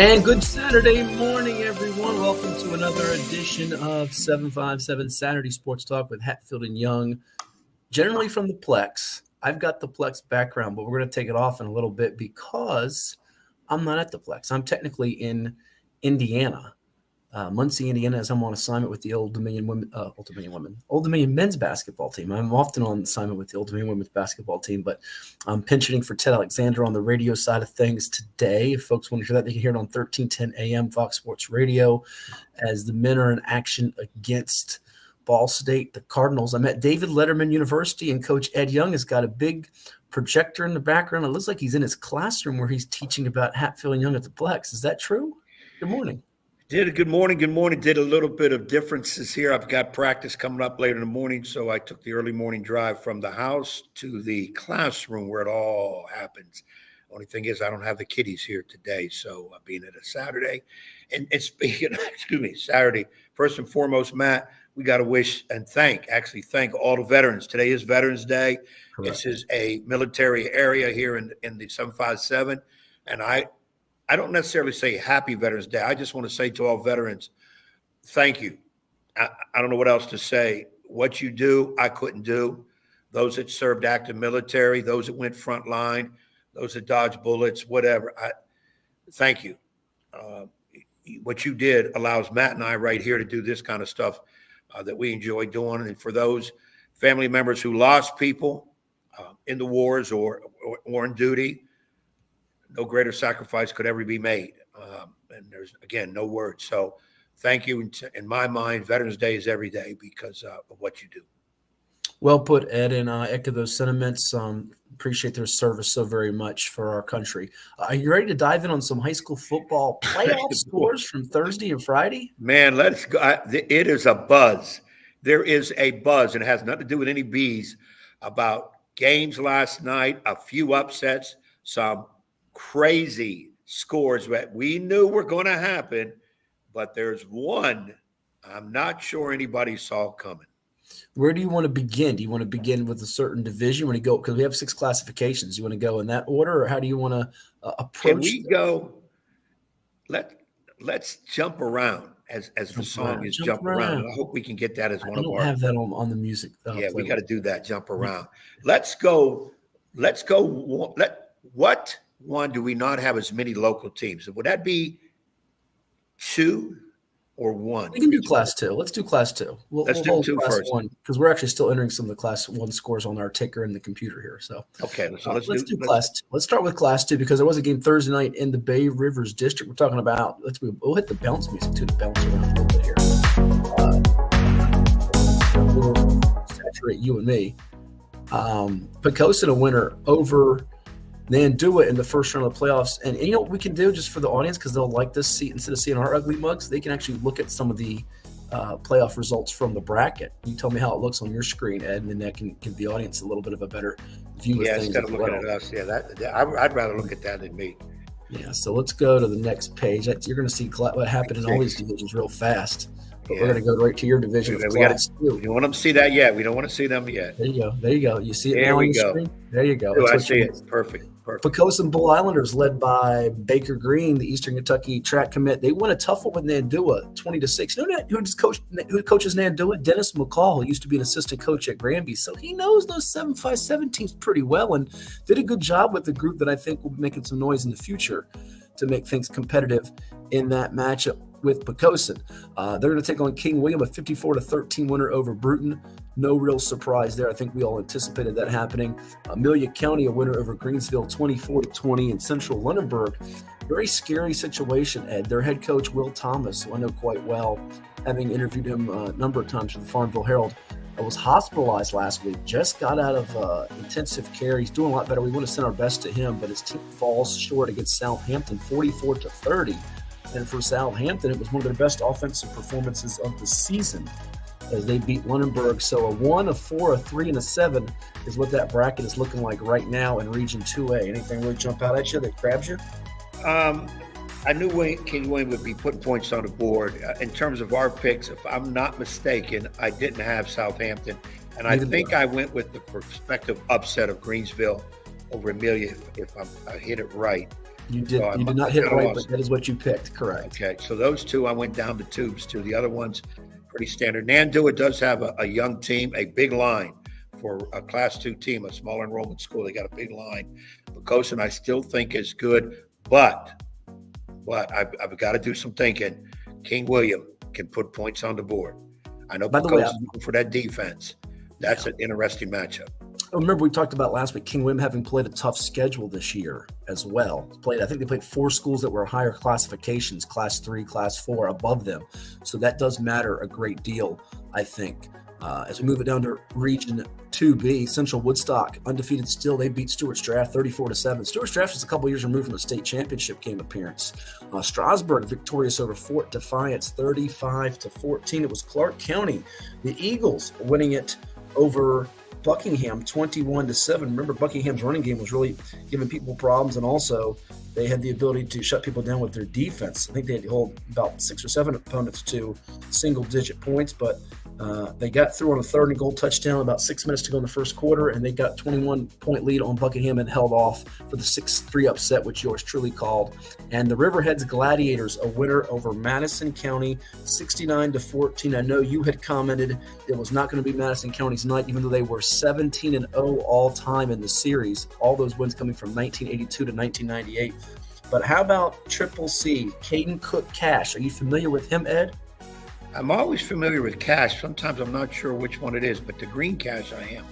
And good Saturday morning, everyone. Welcome to another edition of 757 Saturday Sports Talk with Hatfield and Young, generally from the PLEX. I've got the PLEX background, but we're going to take it off in a little bit because I'm not at the PLEX. I'm technically in Indiana, Muncie, Indiana, as I'm on assignment with the Old Dominion men's basketball team. I'm often on assignment with the Old Dominion women's basketball team, but I'm pinch hitting for Ted Alexander on the radio side of things today. If folks want to hear that, they can hear it on 1310 AM Fox Sports Radio as the men are in action against Ball State, the Cardinals. I'm at David Letterman University, and Coach Ed Young has got a big projector in the background. It looks like he's in his classroom where he's teaching about Hatfield and Young at the PLEX. Is that true? Good morning. Good morning. Did a little bit of differences here. I've got practice coming up later in the morning, so I took the early morning drive from the house to the classroom where it all happens. Only thing is I don't have the kiddies here today, so being at a Saturday. And speaking of, Saturday, first and foremost, Matt, we got to wish and thank all the veterans. Today is Veterans Day. Correct. This is a military area here in the 757, and I don't necessarily say Happy Veterans Day. I just want to say to all veterans, thank you. I don't know what else to say. What you do, I couldn't do. Those that served active military, those that went front line, those that dodged bullets, whatever. Thank you. What you did allows Matt and I right here to do this kind of stuff that we enjoy doing. And for those family members who lost people in the wars or in duty, no greater sacrifice could ever be made. And there's, again, no words. So thank you. In my mind, Veterans Day is every day because of what you do. Well put, Ed, and I echo those sentiments. Appreciate their service so very much for our country. Are you ready to dive in on some high school football playoff scores from Thursday and Friday? Man, let's go. It is a buzz. There is a buzz, and it has nothing to do with any bees, about games last night, a few upsets, some crazy scores that we knew were going to happen, but there's one I'm not sure anybody saw coming. Where do you want to begin? Do you want to begin with a certain division? When you go, because we have 6 classifications. You want to go in that order, or how do you want to approach? Can we go? Let's jump around as the song is jump around. I hope we can get that as one of our. I don't have that on the music. Yeah, we got to do that. Jump around. Let's go. What one do we not have as many local teams? Would that be 2 or 1? We can do Class 2. Let's do Class 2. Let's do 2 Class first, because we're actually still entering some of the Class 1 scores on our ticker in the computer here. So okay, so let's do Class 2. Let's start with Class 2 because there was a game Thursday night in the Bay Rivers District. We're talking about. We'll hit the bounce music too to bounce around a little bit here. We'll saturate you and me. Poquoson a winner over Nandua in the first round of the playoffs. And you know what we can do just for the audience, because they'll like this, instead of seeing our ugly mugs, they can actually look at some of the playoff results from the bracket. You tell me how it looks on your screen, Ed, and then that can give the audience a little bit of a better view of things. Instead of looking at us, I'd rather look at that than me. Yeah, so let's go to the next page. You're going to see what happened in all these divisions real fast. But we're going to go right to your division. We don't want them to see that yet. We don't want to see them yet. There you go. You see it there now on the screen? There you go. I see it. Perfect. Poquoson Bull Islanders, led by Baker Green, the Eastern Kentucky track commit. They won a tough one with Nandua, 20-6. You know who coaches Nandua? Dennis McCall, who used to be an assistant coach at Granby. So he knows those 757 teams pretty well and did a good job with the group that I think will be making some noise in the future to make things competitive in that matchup with Poquoson. They're going to take on King William, a 54-13 winner over Bruton. No real surprise there. I think we all anticipated that happening. Amelia County, a winner over Greensville, 24-20 in Central Lunenburg. Very scary situation, Ed. Their head coach, Will Thomas, who I know quite well, having interviewed him a number of times for the Farmville Herald, was hospitalized last week, just got out of intensive care. He's doing a lot better. We want to send our best to him, but his team falls short against Southampton, 44-30. And for Southampton, it was one of their best offensive performances of the season as they beat Lunenburg. So a 1, a 4, a 3, and a 7 is what that bracket is looking like right now in Region 2A. Anything really jump out at you that grabs you? I knew King William would be putting points on the board. In terms of our picks, if I'm not mistaken, I didn't have Southampton. And I think I went with the prospective upset of Greensville over Amelia, if I hit it right. You So did. You did not hit it right, but that is what you picked. Correct. Okay, so those two I went down the tubes to. The other one's pretty standard. Nandua does have a young team, a big line for a Class 2 team, a small enrollment school. They got a big line. Pocosin I still think is good, but I've got to do some thinking. King William can put points on the board. I know Pocosin's known for that defense. That's an interesting matchup. Remember, we talked about last week King William having played a tough schedule this year as well. I think they played 4 schools that were higher classifications, Class 3, Class 4, above them. So that does matter a great deal, I think. As we move it down to Region 2B, Central Woodstock, undefeated still. They beat Stewart's Draft 34-7. Stewart's Draft is a couple years removed from a state championship game appearance. Strasburg victorious over Fort Defiance 35-14. It was Clark County. The Eagles winning it over Buckingham 21-7. Remember, Buckingham's running game was really giving people problems, and also they had the ability to shut people down with their defense. I think they had to hold about 6 or 7 opponents to single-digit points, but they got through on a 3rd and goal touchdown, about 6 minutes to go in the first quarter, and they got 21-point lead on Buckingham and held off for the 6-3 upset, which yours truly called. And the Riverheads Gladiators, a winner over Madison County, 69-14. I know you had commented it was not going to be Madison County's night, even though they were 17-0 all time in the series. All those wins coming from 1982 to 1998. But how about Triple C, Caden Cook Cash? Are you familiar with him, Ed? I'm always familiar with Cash. Sometimes I'm not sure which one it is, but the green Cash I am.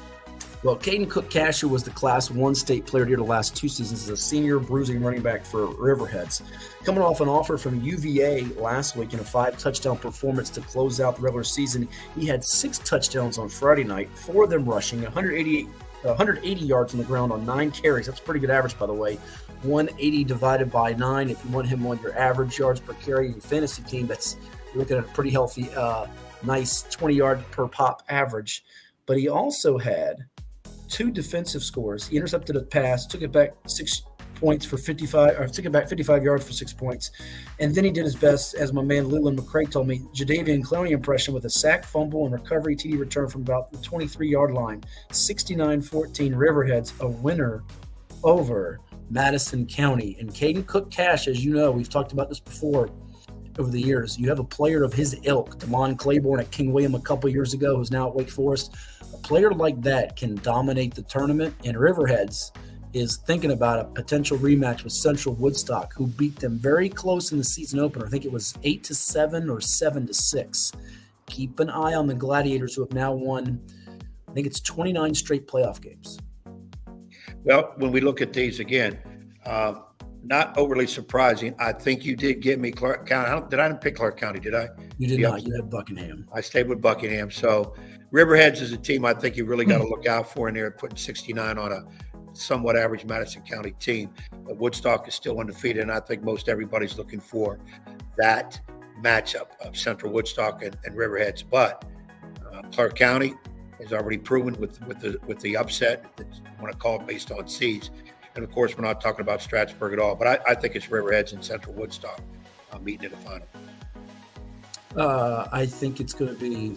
Well, Caden Cook Cash, who was the Class 1 state player here the last 2 seasons, is a senior bruising running back for Riverheads. Coming off an offer from UVA last week in a 5-touchdown performance to close out the regular season, he had 6 touchdowns on Friday night, 4 of them rushing, 180 yards on the ground on 9 carries. That's a pretty good average, by the way. 180 divided by 9. If you want him on your average yards per carry in your fantasy team, you're looking at a pretty healthy, nice 20-yard per pop average. But he also had 2 defensive scores. He intercepted a pass, took it back 6 points for 55, or took it back 55 yards for 6 points. And then he did his best, as my man Leland McCrae told me, Jadavian Clowney impression with a sack, fumble, and recovery TD return from about the 23-yard line. 69-14 Riverheads, a winner over Madison County. And Caden Cook Cash, as you know, we've talked about this before, over the years. You have a player of his ilk, Damon Claiborne at King William a couple years ago, who's now at Wake Forest. A player like that can dominate the tournament, and Riverheads is thinking about a potential rematch with Central Woodstock, who beat them very close in the season opener. I think it was 8-7 or 7-6. Keep an eye on the Gladiators, who have now won, I think it's 29 straight playoff games. Well, when we look at these again, not overly surprising. I think you did get me Clark County. I didn't pick Clark County, did I? You did not. You had Buckingham. I stayed with Buckingham. So Riverheads is a team I think you really got to look out for in there, putting 69 on a somewhat average Madison County team. But Woodstock is still undefeated, and I think most everybody's looking for that matchup of Central Woodstock and Riverheads. But Clark County has already proven with the upset, I want to call it based on seeds. And, of course, we're not talking about Strasburg at all. But I think it's Riverheads and Central Woodstock meeting in the final. I think it's going to be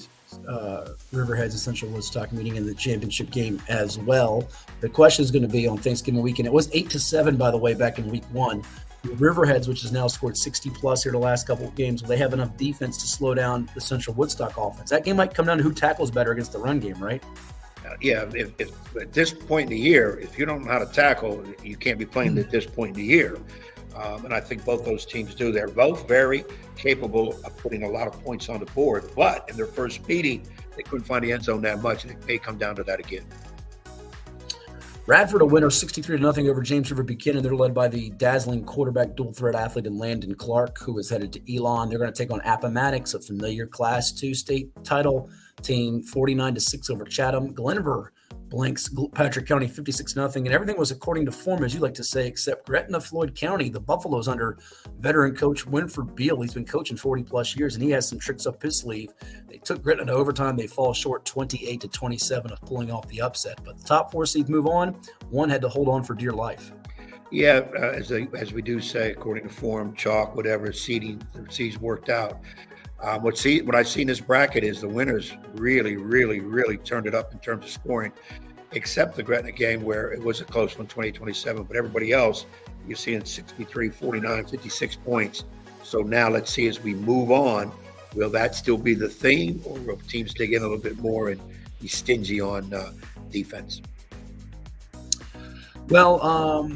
Riverheads and Central Woodstock meeting in the championship game as well. The question is going to be on Thanksgiving weekend. It was 8-7, by the way, back in week 1. Riverheads, which has now scored 60-plus here the last couple of games, will they have enough defense to slow down the Central Woodstock offense? That game might come down to who tackles better against the run game, right? Yeah, if at this point in the year, if you don't know how to tackle, you can't be playing at this point in the year. And I think both those teams do. They're both very capable of putting a lot of points on the board. But in their first meeting, they couldn't find the end zone that much, and it may come down to that again. Radford a winner 63-0 over James River Buchanan. They're led by the dazzling quarterback dual threat athlete in Landon Clark, who is headed to Elon. They're going to take on Appomattox, a familiar Class 2 state title team, 49-6 over Chatham. Glenver blanks Patrick County 56-0, and everything was according to form, as you like to say, except Gretna Floyd County. The Buffaloes under veteran coach Winford Beal. He's been coaching 40-plus years, and he has some tricks up his sleeve. They took Gretna to overtime. They fall short 28-27 of pulling off the upset. But the top 4 seeds move on. One had to hold on for dear life. Yeah, as we do say, according to form, chalk, whatever, seeding, the seeds worked out. What I see in this bracket is the winners really, really, really turned it up in terms of scoring. except the Gretna game where it was a close one, 20-27. But everybody else, you're seeing 63, 49, 56 points. So now let's see as we move on, will that still be the theme, or will teams dig in a little bit more and be stingy on defense? Well,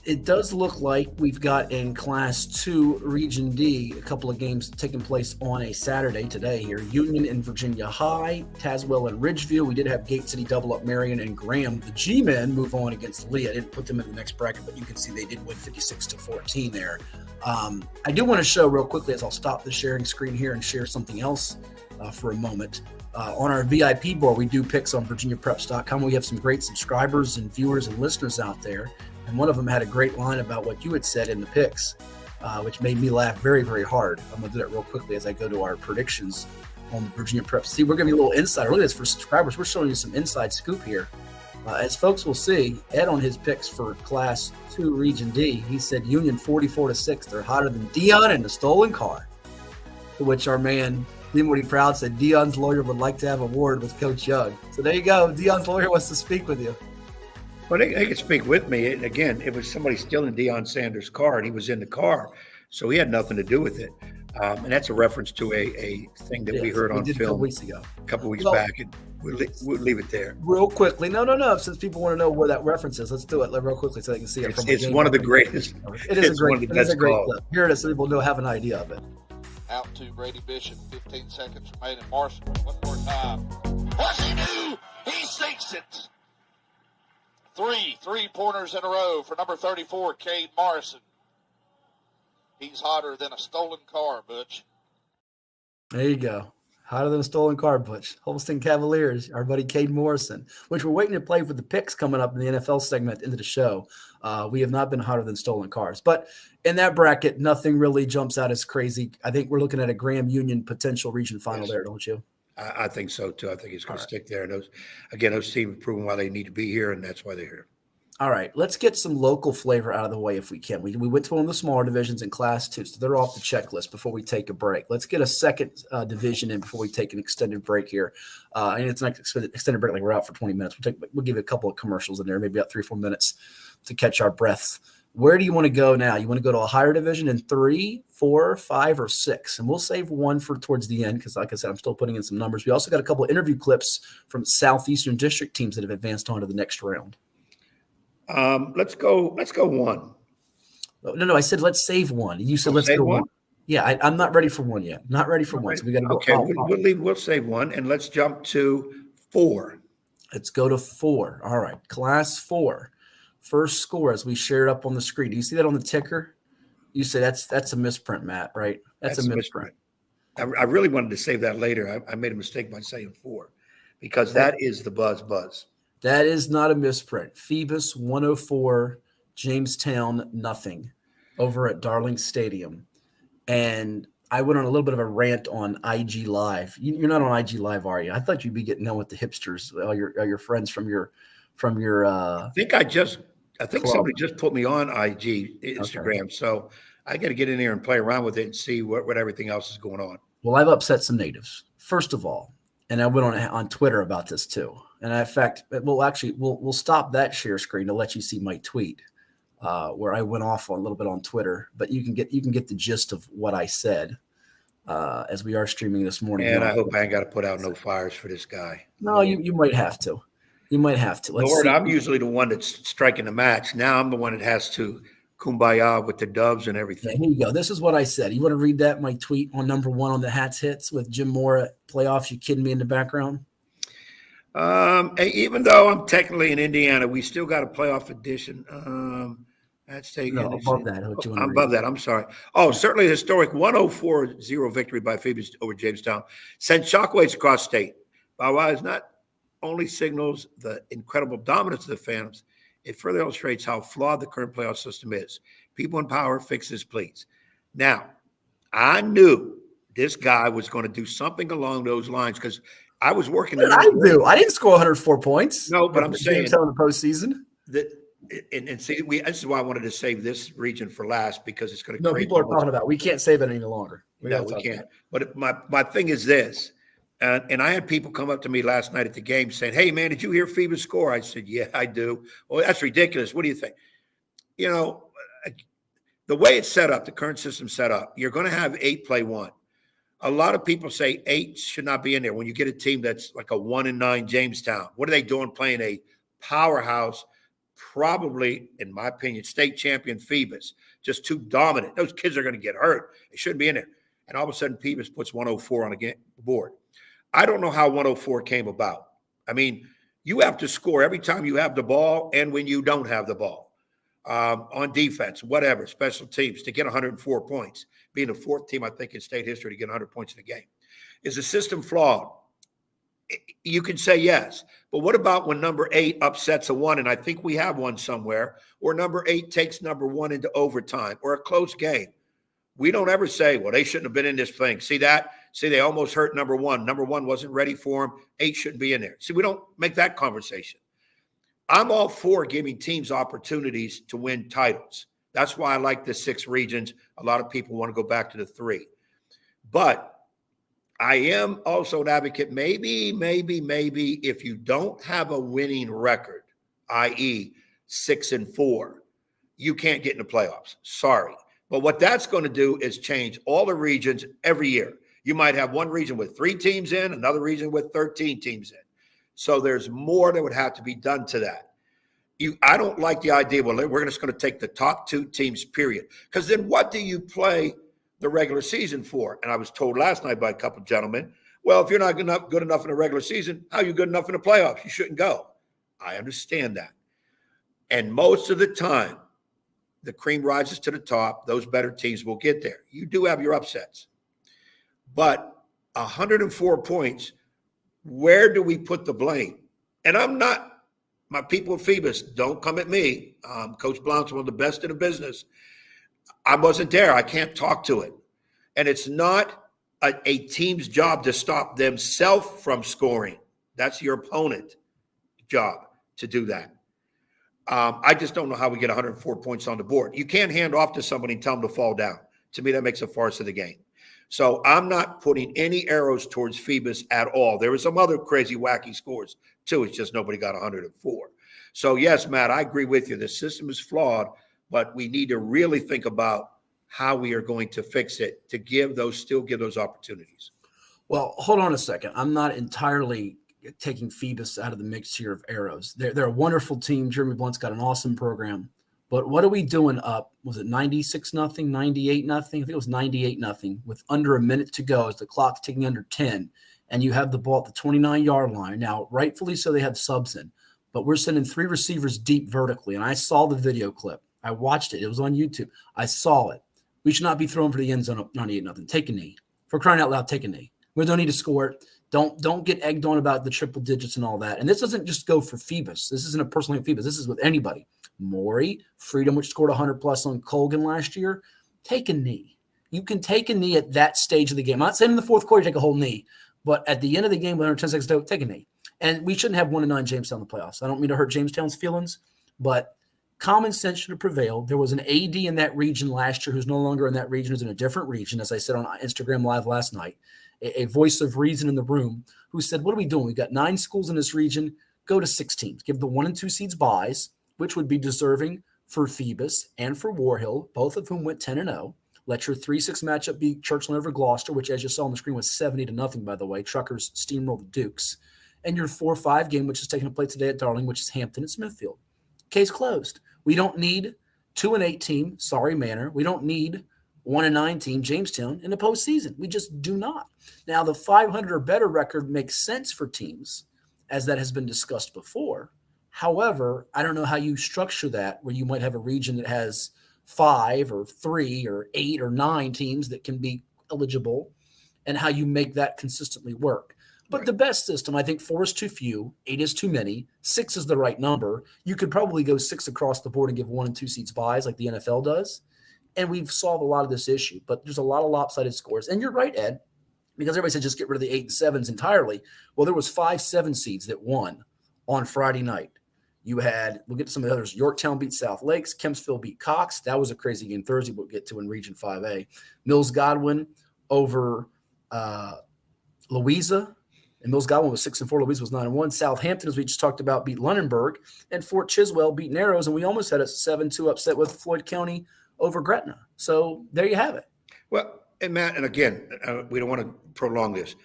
it does look like we've got in Class 2 Region D a couple of games taking place on a Saturday today here. Union and Virginia High, Tazewell and Ridgeview. We did have Gate City double up Marion and Graham. The G-men move on against Lee. I didn't put them in the next bracket, but you can see they did win 56-14 there. I do want to show real quickly as I'll stop the sharing screen here and share something else for a moment. On our VIP board, we do picks on VirginiaPreps.com. We have some great subscribers and viewers and listeners out there. And one of them had a great line about what you had said in the picks, which made me laugh very, very hard. I'm going to do that real quickly as I go to our predictions on the Virginia Preps. See, we're giving you a little insider. Look at this for subscribers. We're showing you some inside scoop here. As folks will see, Ed on his picks for Class 2 Region D, he said Union 44-6. They're hotter than Dion and the stolen car. To which our man, Dinwiddie Proud, said Dion's lawyer would like to have a word with Coach Young. So there you go. Dion's lawyer wants to speak with you. Well, they could speak with me. And again, it was somebody stealing Deion Sanders' car, and he was in the car, so he had nothing to do with it. And that's a reference to a thing that we heard on film a couple weeks ago. A couple weeks back, and we'll leave it there. Real quickly. No. Since people want to know where that reference is, let's do it real quickly so they can see it. It's one of the greatest. It is one of the best clip. Here it is, so people have an idea of it. Out to Brady Bishop, 15 seconds remaining. Marshall, one more time. What's he do? He sinks it. Three-pointers in a row for number 34, Cade Morrison. He's hotter than a stolen car, Butch. There you go. Hotter than a stolen car, Butch. Holston Cavaliers, our buddy Cade Morrison, which we're waiting to play for the picks coming up in the NFL segment at the end of the show. We have not been hotter than stolen cars. But in that bracket, nothing really jumps out as crazy. I think we're looking at a Graham Union potential region final there, don't you? I think so, too. I think he's going to stick there. And those teams have proven why they need to be here, and that's why they're here. All right, let's get some local flavor out of the way if we can. We went to one of the smaller divisions in Class 2, so they're off the checklist before we take a break. Let's get a second division in before we take an extended break here. And it's not extended break like we're out for 20 minutes. We'll give you a couple of commercials in there, maybe about 3 or 4 minutes to catch our breaths. Where do you want to go now? You want to go to a higher division in 3, 4, 5, or 6? And we'll save one for towards the end because, like I said, I'm still putting in some numbers. We also got a couple of interview clips from Southeastern District teams that have advanced on to the next round. Let's go 1. No. I said let's save one. You said let's go 1. Yeah, I'm not ready for 1 yet. Not ready for 1. So we got to go. Okay, we'll save 1, and let's jump to 4. Let's go to 4. All right, Class 4. First score as we share it up on the screen. Do you see that on the ticker? You say that's a misprint, Matt, right? That's a misprint. I really wanted to save that later. I made a mistake by saying 4 because that is the buzz. That is not a misprint. Phoebus 104, Jamestown nothing over at Darling Stadium. And I went on a little bit of a rant on IG Live. You're not on IG Live, are you? I thought you'd be getting on with the hipsters, all your friends from your I think somebody just put me on IG Instagram. Okay. So I got to get in there and play around with it and see what everything else is going on. Well, I've upset some natives, first of all. And I went on Twitter about this too. And in fact, we'll stop that share screen to let you see my tweet where I went off a little bit on Twitter. But you can get the gist of what I said as we are streaming this morning. And I hope I ain't got to put out no fires for this guy. No, you might have to. You might have to. Lord, I'm usually the one that's striking the match. Now I'm the one that has to kumbaya with the Doves and everything. Yeah, here you go. This is what I said. You want to read that? My tweet on number 1 on the Hats Hits with Jim Mora playoffs. You kidding me in the background? Even though I'm technically in Indiana, we still got a playoff edition. That's taken. No, above that. I'm above that. I'm sorry. Oh, certainly a historic 104-0 victory by Phoebus over Jamestown sent shockwaves across state. Bow Wow is not only signals the incredible dominance of the Phantoms, it further illustrates how flawed the current playoff system is. People in power fix this, please. Now, I knew this guy was going to do something along those lines because I was working. What did I do? I didn't score 104 points. No, but I'm saying in the postseason. And see, this is why I wanted to save this region for last because it's going to. No, people are talking about we can't save it any longer. We can't. But my thing is this: And I had people come up to me last night at the game saying, "Hey, man, did you hear Phoebe's score?" I said, "Yeah, I do." "Well, that's ridiculous. What do you think?" You know, the way it's set up, the current system set up, you're going to have 8 play 1. A lot of people say 8 should not be in there. When you get a team that's like a 1-9 Jamestown, what are they doing playing a powerhouse, probably, in my opinion, state champion Phoebus? Just too dominant. Those kids are going to get hurt. They shouldn't be in there. And all of a sudden, Phoebus puts 104 on the board. I don't know how 104 came about. I mean, you have to score every time you have the ball and when you don't have the ball. On defense, whatever, special teams, to get 104 points, being the 4th team, I think, in state history to get 100 points in a game. Is the system flawed? You can say yes. But what about when number 8 upsets a 1, and I think we have one somewhere, or number 8 takes number 1 into overtime, or a close game? We don't ever say, well, they shouldn't have been in this thing. See that? See, they almost hurt number 1. Number 1 wasn't ready for him. 8 shouldn't be in there. See, we don't make that conversation. I'm all for giving teams opportunities to win titles. That's why I like the 6 regions. A lot of people want to go back to the 3. But I am also an advocate, maybe if you don't have a winning record, i.e. 6-4, you can't get in the playoffs. Sorry. But what that's going to do is change all the regions every year. You might have one region with 3 teams in, another region with 13 teams in. So there's more that would have to be done to that. I don't like the idea, well, we're just going to take the top 2 teams, period. Because then what do you play the regular season for? And I was told last night by a couple of gentlemen, well, if you're not good enough in the regular season, how are you good enough in the playoffs? You shouldn't go. I understand that. And most of the time, the cream rises to the top. Those better teams will get there. You do have your upsets. But 104 points, where do we put the blame? And I'm not, my people at Phoebus, don't come at me. Coach Blount's one of the best in the business. I wasn't there. I can't talk to it. And it's not a team's job to stop themselves from scoring. That's your opponent's job to do that. I just don't know how we get 104 points on the board. You can't hand off to somebody and tell them to fall down. To me, that makes a farce of the game. So I'm not putting any arrows towards Phoebus at all. There were some other crazy, wacky scores, too. It's just nobody got 104. So, yes, Matt, I agree with you. The system is flawed, but we need to really think about how we are going to fix it to still give those opportunities. Well, hold on a second. I'm not entirely taking Phoebus out of the mix here of arrows. They're a wonderful team. Jeremy Blunt's got an awesome program. But what are we doing up? Was it 96-0, 98-0? I think it was 98-0 with under a minute to go as the clock's ticking under 10, and you have the ball at the 29-yard line. Now, rightfully so, they have subs in, but we're sending 3 receivers deep vertically, and I saw the video clip. I watched it. It was on YouTube. I saw it. We should not be throwing for the end zone up 98-0. Take a knee. For crying out loud, take a knee. We don't need to score it. Don't get egged on about the triple digits and all that. And this doesn't just go for Phoebus. This isn't a personal Phoebus. This is with anybody. Maury, Freedom, which scored 100+ on Colgan last year, take a knee. You can take a knee at that stage of the game. I'm not saying in the fourth quarter you take a whole knee, but at the end of the game, with under 10 seconds to go, take a knee. And we shouldn't have 1-9 Jamestown in the playoffs. I don't mean to hurt Jamestown's feelings, but common sense should have prevailed. There was an AD in that region last year who's no longer in that region, who's in a different region, as I said on Instagram Live last night, a voice of reason in the room, who said, what are we doing? We've got 9 schools in this region. Go to 6 teams. Give the 1 and 2 seeds buys, which would be deserving for Phoebus and for War Hill, both of whom went 10-0. Let your 3-6 matchup be Churchland over Gloucester, which, as you saw on the screen, was 70-0, by the way. Truckers steamrolled the Dukes. And your 4-5 game, which is taking place today at Darling, which is Hampton and Smithfield. Case closed. We don't need 2-8 team, sorry, Manor. We don't need 1-9 team, Jamestown, in the postseason. We just do not. Now, the 500 or better record makes sense for teams, as that has been discussed before. However, I don't know how you structure that where you might have a region that has 5 or 3 or 8 or 9 teams that can be eligible and how you make that consistently work. But the best system, I think 4 is too few, 8 is too many, 6 is the right number. You could probably go 6 across the board and give 1 and 2 seeds buys like the NFL does. And we've solved a lot of this issue. But there's a lot of lopsided scores. And you're right, Ed, because everybody said just get rid of the 8 and 7s entirely. Well, there was 5 7 seeds that won on Friday night. You had, we'll get to some of the others. Yorktown beat South Lakes. Kempsville beat Cox. That was a crazy game Thursday, we'll get to in Region 5A. Mills Godwin over Louisa. And Mills Godwin was 6-4. Louise was 9-1. Southampton, as we just talked about, beat Lunenburg, and Fort Chiswell beat Narrows, and we almost had a 7-2 upset with Floyd County over Gretna. So there you have it. Well, and Matt, and again, we don't want to prolong this.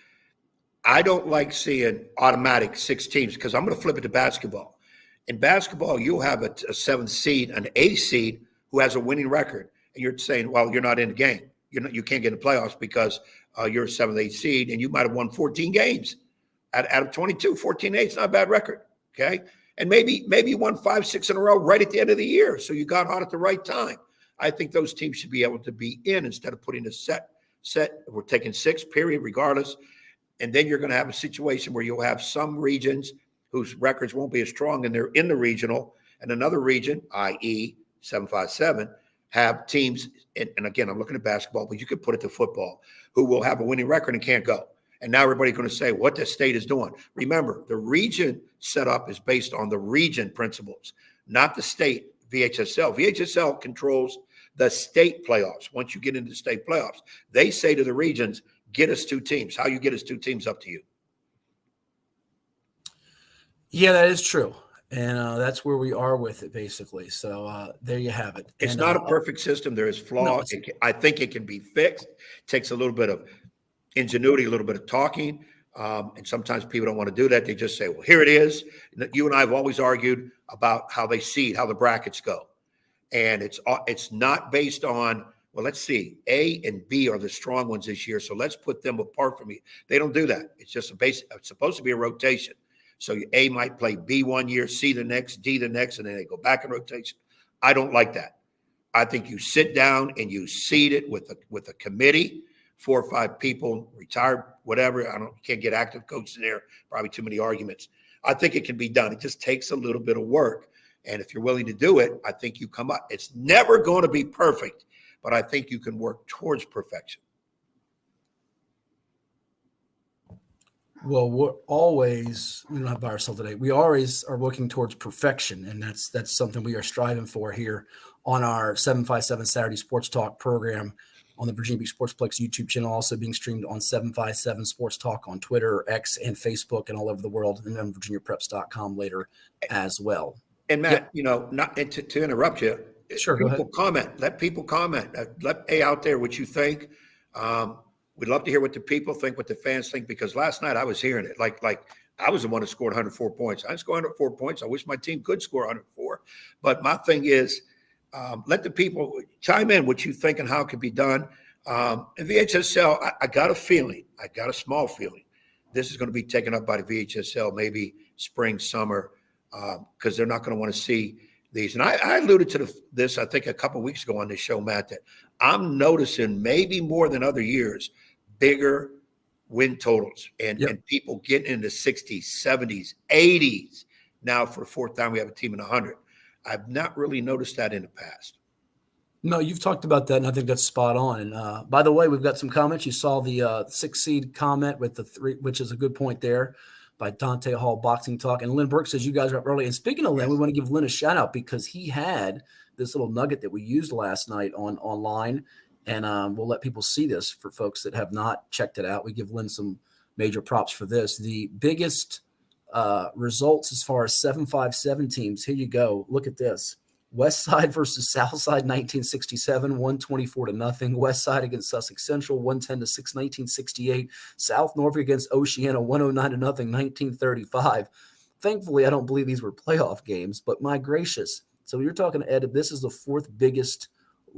I don't like seeing automatic 6 teams because I'm going to flip it to basketball. In basketball, you'll have a 7th seed, an 8th seed who has a winning record, and you're saying, well, you're not in the game. You can't get in the playoffs because you're a 7th, 8th seed, and you might have won 14 games out of 22. 14-8 is not a bad record, okay? And maybe you won 5, 6 in a row right at the end of the year, so you got hot at the right time. I think those teams should be able to be in instead of putting a set. We're taking 6, period, regardless. And then you're going to have a situation where you'll have some regions whose records won't be as strong, and they're in the regional, and another region, i.e. 757, have teams, and again, I'm looking at basketball, but you could put it to football, who will have a winning record and can't go. And now everybody's going to say what the state is doing. Remember, the region setup is based on the region principles, not the state VHSL. VHSL controls the state playoffs. Once you get into the state playoffs, they say to the regions, get us 2 teams. How you get us 2 teams, up to you. Yeah, that is true. And that's where we are with it, basically. So there you have it. It's and, not a perfect system. There is flaws. No, I think it can be fixed. It takes a little bit of ingenuity, a little bit of talking. And sometimes people don't want to do that. They just say, well, here it is. You and I have always argued about how they seed, how the brackets go. And it's not based on, well, let's see, A and B are the strong ones this year, so let's put them apart from me. They don't do that. It's just it's supposed to be a rotation. So A might play B one year, C the next, D the next, and then they go back in rotation. I don't like that. I think you sit down and you seed it with a committee, 4 or 5 people, retired, whatever. Can't get active coaches in there. Probably too many arguments. I think it can be done. It just takes a little bit of work. And if you're willing to do it, I think you come up. It's never going to be perfect, but I think you can work towards perfection. Well, we don't have by ourselves today. We always are working towards perfection, and that's something we are striving for here on our 757 Saturday Sports Talk program on the Virginia Beach Sportsplex YouTube channel, also being streamed on 757 Sports Talk on Twitter, X, and Facebook, and all over the world, and on VirginiaPreps.com later as well. And Matt, not to interrupt you. Sure, go ahead. Comment. Let people comment. Let out there what you think. We'd love to hear what the people think, what the fans think, because last night I was hearing it. Like I was the one who scored 104 points. I scored 104 points. I wish my team could score 104. But my thing is, let the people chime in what you think and how it can be done. And VHSL, I got a feeling, I got a small feeling, this is going to be taken up by the VHSL maybe spring, summer, because they're not going to want to see these. And I alluded to this, I think, a couple of weeks ago on this show, Matt, that I'm noticing maybe more than other years, bigger win totals and people getting in the 60s, 70s, 80s. Now, for the 4th time, we have a team in 100. I've not really noticed that in the past. No, you've talked about that, and I think that's spot on. And by the way, we've got some comments. You saw the 6 seed comment with the 3, which is a good point there, by Dante Hall Boxing Talk. And Lynn Burke says you guys are up early. And speaking of Lynn, we want to give Lynn a shout out because he had this little nugget that we used last night online. And we'll let people see this for folks that have not checked it out. We give Lynn some major props for this. The biggest results as far as 757 teams. Here you go. Look at this. West Side versus South Side, 1967, 124-0. West Side against Sussex Central, 110-6, 1968. South Norfolk against Oceana, 109-0, 1935. Thankfully, I don't believe these were playoff games, but my gracious. So you're talking, Ed, this is the 4th biggest,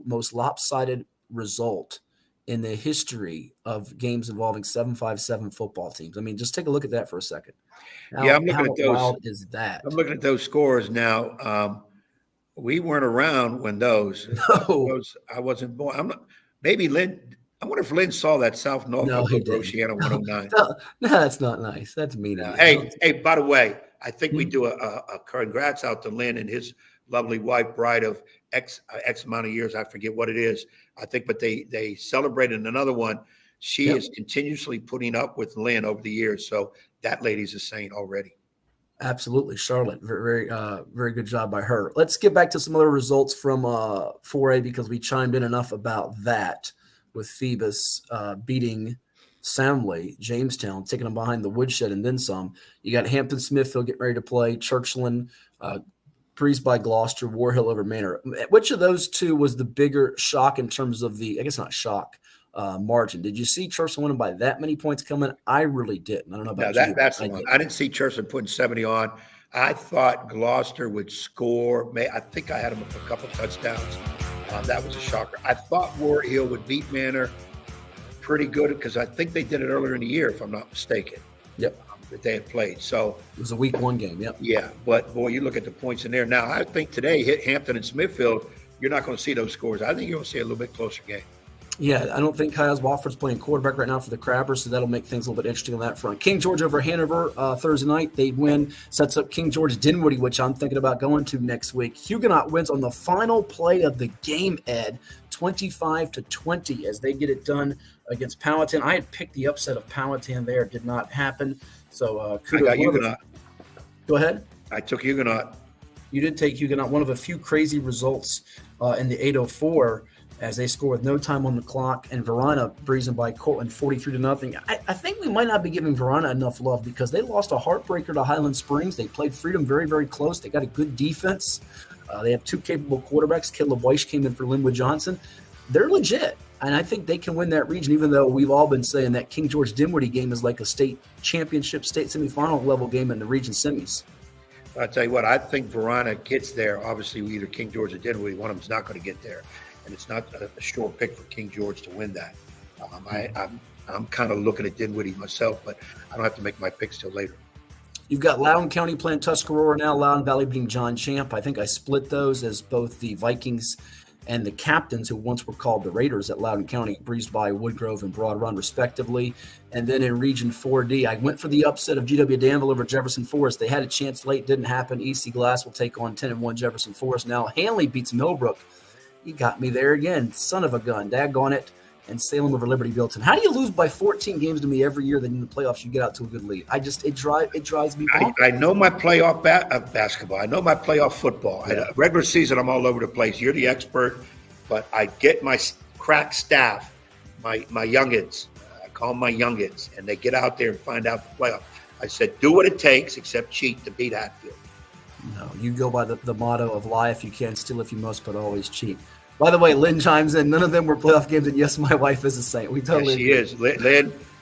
most lopsided result in the history of games involving 757 football teams. I mean, just take a look at that for a second. I'm looking at those. How wild is that? I'm looking at those scores now. We weren't around when those. I wasn't born. I'm not. Maybe Lynn. I wonder if Lynn saw that South Norfolk Oceana 109. No, that's not nice. That's mean. Hey. By the way, I think we do a congrats out to Lynn and his lovely wife, bride of X amount of years. I forget what it is. I think, but they celebrated another one. She is continuously putting up with Lynn over the years. So that lady's a saint already. Absolutely. Charlotte, very, very good job by her. Let's get back to some other results from 4A because we chimed in enough about that with Phoebus beating soundly. Jamestown taking them behind the woodshed and then some. You got Hampton Smithfield getting ready to play. Churchland, Breeze by Gloucester, War Hill over Manor. Which of those two was the bigger shock in terms of the, I guess not shock, margin? Did you see Churchland winning by that many points coming? I really didn't. I don't know about you. That's the one. I didn't see Churchland putting 70 on. I thought Gloucester would score. I think I had them for a couple touchdowns. That was a shocker. I thought War Hill would beat Manor pretty good because I think they did it earlier in the year, if I'm not mistaken. Yep. That they had played. So it was a week 1 game. Yep. Yeah, but boy, you look at the points in there. Now, I think today hit Hampton and Smithfield, you're not going to see those scores. I think you're going to see a little bit closer game. Yeah, I don't think Kyle Wofford's playing quarterback right now for the Crabbers, so that'll make things a little bit interesting on that front. King George over Hanover Thursday night. They win, sets up King George Dinwiddie, which I'm thinking about going to next week. Huguenot wins on the final play of the game, Ed, 25-20 as they get it done against Powhatan. I had picked the upset of Powhatan there. It did not happen. So kudos. I got Huguenot. Go ahead. I took Huguenot. You did take Huguenot, one of a few crazy results in the 804 as they score with no time on the clock, and Verona breezing by Cortland 43-0. I think we might not be giving Verona enough love because they lost a heartbreaker to Highland Springs. They played Freedom very, very close. They got a good defense. They have 2 capable quarterbacks. Caleb Weiss came in for Linwood Johnson. They're legit, and I think they can win that region, even though we've all been saying that King George Dinwiddie game is like a state championship, state semifinal level game in the region semis. I'll tell you what, I think Verona gets there. Obviously, either King George or Dinwiddie, one of them's not going to get there. And it's not a sure pick for King George to win that. I'm kind of looking at Dinwiddie myself, but I don't have to make my picks till later. You've got Loudoun County playing Tuscarora now, Loudoun Valley beating John Champ. I think I split those as both the Vikings and the Captains, who once were called the Raiders at Loudoun County, breezed by Woodgrove and Broad Run, respectively. And then in Region 4D, I went for the upset of GW Danville over Jefferson Forest. They had a chance late, didn't happen. EC Glass will take on 10-1 Jefferson Forest. Now Hanley beats Millbrook. You got me there again, son of a gun, daggone it. And Salem over Liberty Bilton. How do you lose by 14 games to me every year? Then in the playoffs you get out to a good lead. It drives me bonkers. I know my playoff basketball. I know my playoff football. Yeah. Regular season, I'm all over the place. You're the expert, but I get my crack staff, my youngins. I call them my youngins, and they get out there and find out the playoff. I said, do what it takes, except cheat, to beat Hatfield. No, you go by the motto of lie if you can, steal if you must, but always cheat. By the way, Lynn chimes in. None of them were playoff games, and yes, my wife is a saint. We totally yes, she is.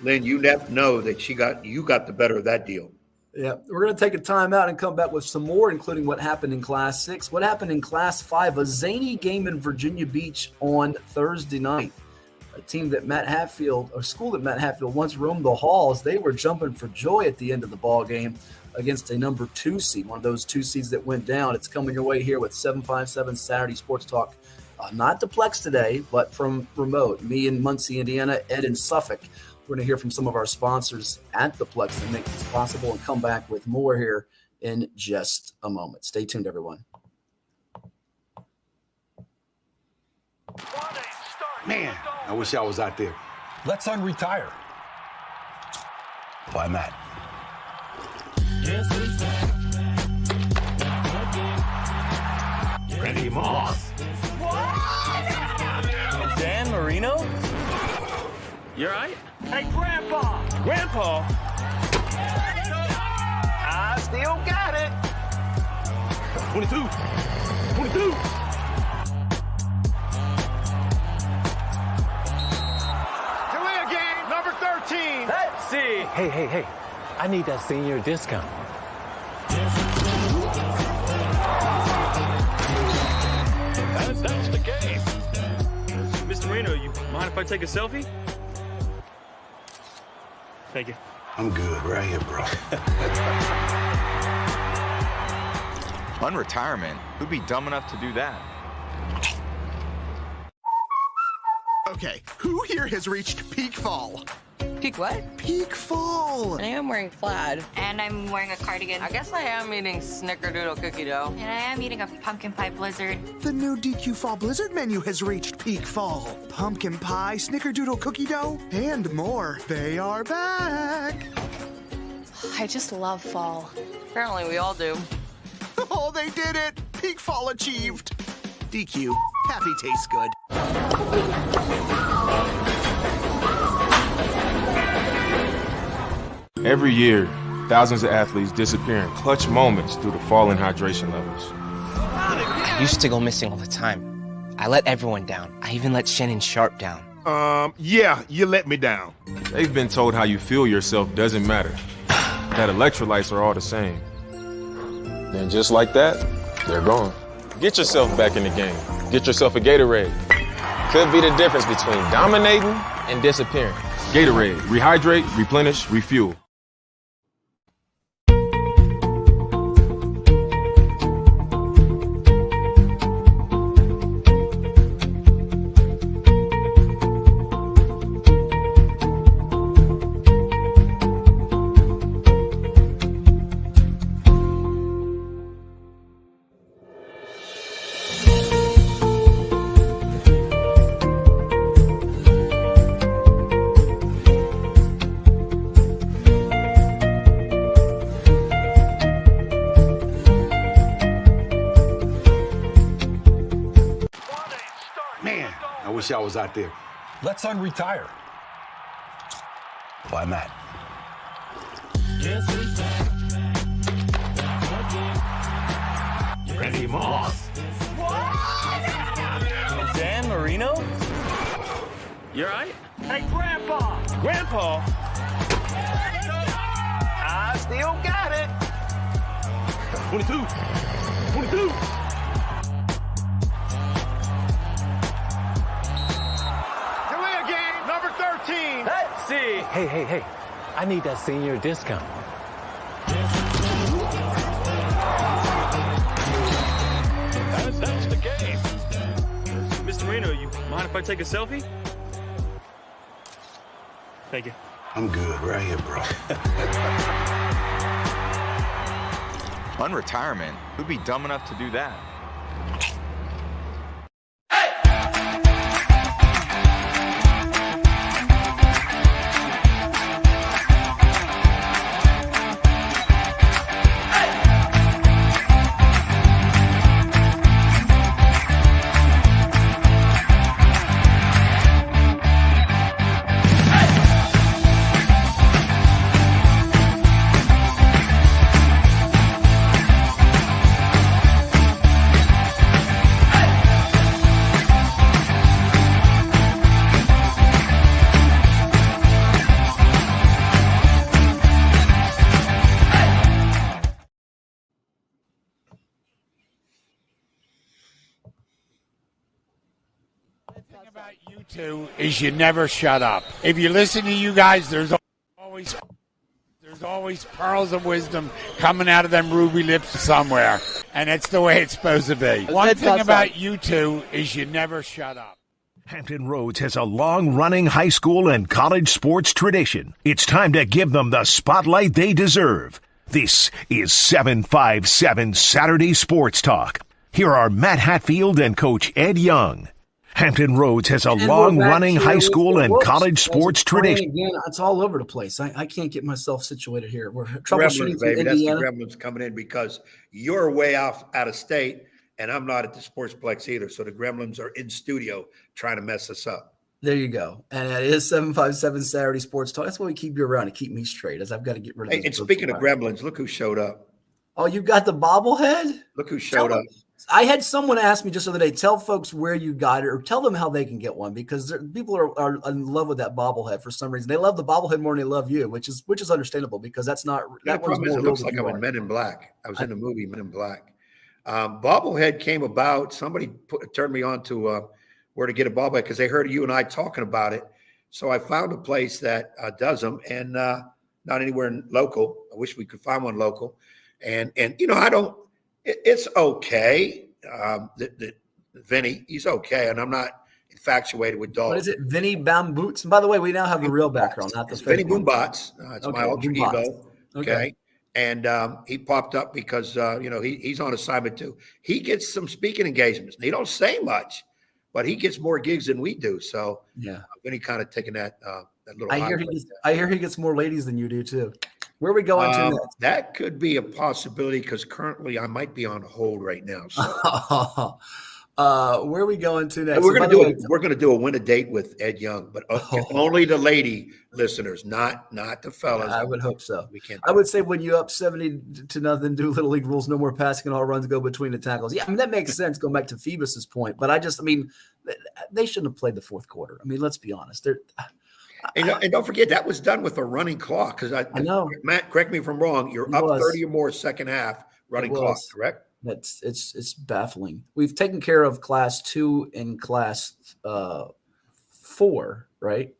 Lynn, you never know that you got the better of that deal. Yeah, we're going to take a time out and come back with some more, including what happened in Class 6, what happened in Class 5, a zany game in Virginia Beach on Thursday night. A team that a school that Matt Hatfield once roamed the halls, they were jumping for joy at the end of the ball game against a number 2 seed, one of those 2 seeds that went down. It's coming your way here with 757 Saturday Sports Talk. Not to PLEX today, but from remote. Me in Muncie, Indiana, Ed in Suffolk. We're going to hear from some of our sponsors at the PLEX that make this possible and come back with more here in just a moment. Stay tuned, everyone. Man, I wish I was out there. Let's unretire. Why, Matt? Randy Moss. Dan Marino? You alright? Hey, Grandpa! Grandpa? I still got it. 22. 22. Career game number 13. Let's see. Hey. I need that senior discount. That's the game. Mr. Marino, you mind if I take a selfie? Thank you. I'm good right here, bro. Unretirement? Who'd be dumb enough to do that? Okay, who here has reached peak fall? Peak what? Peak fall! I am wearing plaid. And I'm wearing a cardigan. I guess I am eating snickerdoodle cookie dough. And I am eating a pumpkin pie blizzard. The new DQ Fall Blizzard menu has reached peak fall. Pumpkin pie, snickerdoodle cookie dough, and more. They are back! I just love fall. Apparently we all do. Oh, they did it! Peak fall achieved! DQ, happy tastes good. Every year, thousands of athletes disappear in clutch moments due to falling hydration levels. I used to go missing all the time. I let everyone down. I even let Shannon Sharp down. Yeah, you let me down. They've been told how you feel yourself doesn't matter, that electrolytes are all the same. And just like that, they're gone. Get yourself back in the game. Get yourself a Gatorade. Could be the difference between dominating and disappearing. Gatorade, rehydrate, replenish, refuel. Man, I wish I was out there. Let's unretire. Why not? Randy Moss. Dan Marino? You all right? Hey, Grandpa! Grandpa? I still got it. 22. 22. Can we again? Number 13. Let's see. Hey. I need that senior discount. That's the game. Mr. Marino, you mind if I take a selfie? Thank you. I'm good right here, bro. Unretirement? Who'd be dumb enough to do that? About you two is you never shut up. If you listen to you guys, there's always pearls of wisdom coming out of them ruby lips somewhere, and it's the way it's supposed to be. One thing about you two is you never shut up. Hampton Roads has a long-running high school and college sports tradition. It's time to give them the spotlight they deserve. This is 757 Saturday Sports Talk. Here are Matt Hatfield and Coach Ed Young. Hampton Roads has a long-running high school and college sports tradition. Again, it's all over the place. I can't get myself situated here. We're Gremlins, troubleshooting baby. from That's the Indiana. Gremlins coming in because you're way out of state, and I'm not at the Sportsplex either. So the Gremlins are in studio trying to mess us up. There you go. And it is 757 Saturday Sports Talk. That's why we keep you around to keep me straight, as I've got to get rid of Hey, and speaking of Gremlins, look who showed up. Oh, you got the bobblehead? Look who showed up. I had someone ask me just the other day, tell folks where you got it or tell them how they can get one, because people are in love with that bobblehead for some reason. They love the bobblehead more than they love you, which is understandable, because that's not that one's more it looks like I'm in Men in Black. I was in the movie Men in Black. Bobblehead came about. Somebody turned me on to where to get a bobblehead because they heard you and I talking about it. So I found a place that does them, and not anywhere local. I wish we could find one local. And you know, it's okay. Vinny, he's okay, and I'm not infatuated with dogs. What is it, Vinny Bamboots? And by the way, we now have a real background, not the Vinny Boombots. It's okay, my alter ego. Okay. And he popped up because he's on assignment too. He gets some speaking engagements. He don't say much, but he gets more gigs than we do. So yeah, Vinny kind of taking that little. I hear he gets more ladies than you do too. Where are we going to next? That could be a possibility because currently I might be on hold right now. So. Where are we going to next? We're going to do a win a date with Ed Young, but only the lady listeners, not the fellas. I would hope so. We can't. I would say when you up 70-0, do Little League rules, no more passing and all runs go between the tackles. Yeah, I mean that makes sense. Going back to Phoebus's point, but they shouldn't have played the fourth quarter. I mean, let's be honest. And don't forget that was done with a running clock because I know. Matt, correct me if I'm wrong. You're up 30 or more second half running clock, correct? It's baffling. We've taken care of class 2 and class 4, right?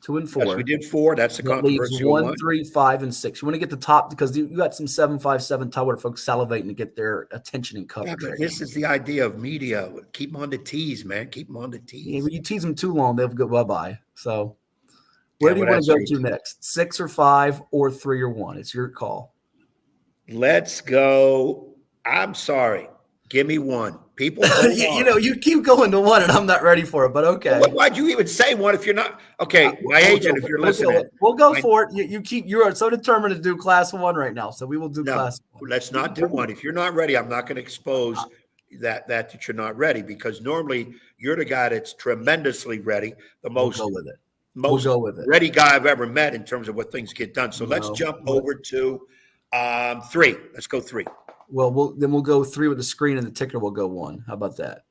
2 and 4. Yes, we did 4. That's the controversial 1, 3, 5, and 6. You want to get the top because you got some 7, 5, 7 top where folks salivating to get their attention and coverage. Yeah, this is the idea of media. Keep them on the tees, man. Keep them on the tees. Yeah, when you tease them too long, they'll go bye-bye. So where do you want to go to next? 6 or 5 or 3 or 1? It's your call. Let's go. I'm sorry. Give me 1. People, you keep going to 1, and I'm not ready for it. But okay. Well, why'd you even say 1 if you're not? Okay, my agent, if you're listening, we'll go for it. You're so determined to do class 1 right now, so we will do class 1. Let's not do 1. If you're not ready, I'm not going to expose that you're not ready because normally you're the guy that's tremendously ready. Most ready guy I've ever met in terms of what things get done. So let's jump over to 3. Let's go 3. Well, we'll go 3 with the screen, and the ticker will go 1. How about that?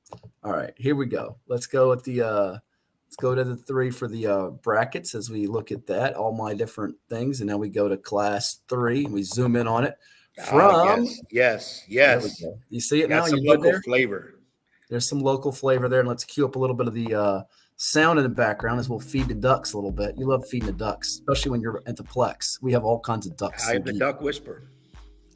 All right, here we go. Let's go with let's go to the 3 for the brackets as we look at that. All my different things, and now we go to class 3. And we zoom in on it. Yes. You see it now? Some local flavor. There's some local flavor there, and let's cue up a little bit of the sound in the background as we'll feed the ducks a little bit. You love feeding the ducks, especially when you're at the PLEX. We have all kinds of ducks. I have the duck whisper.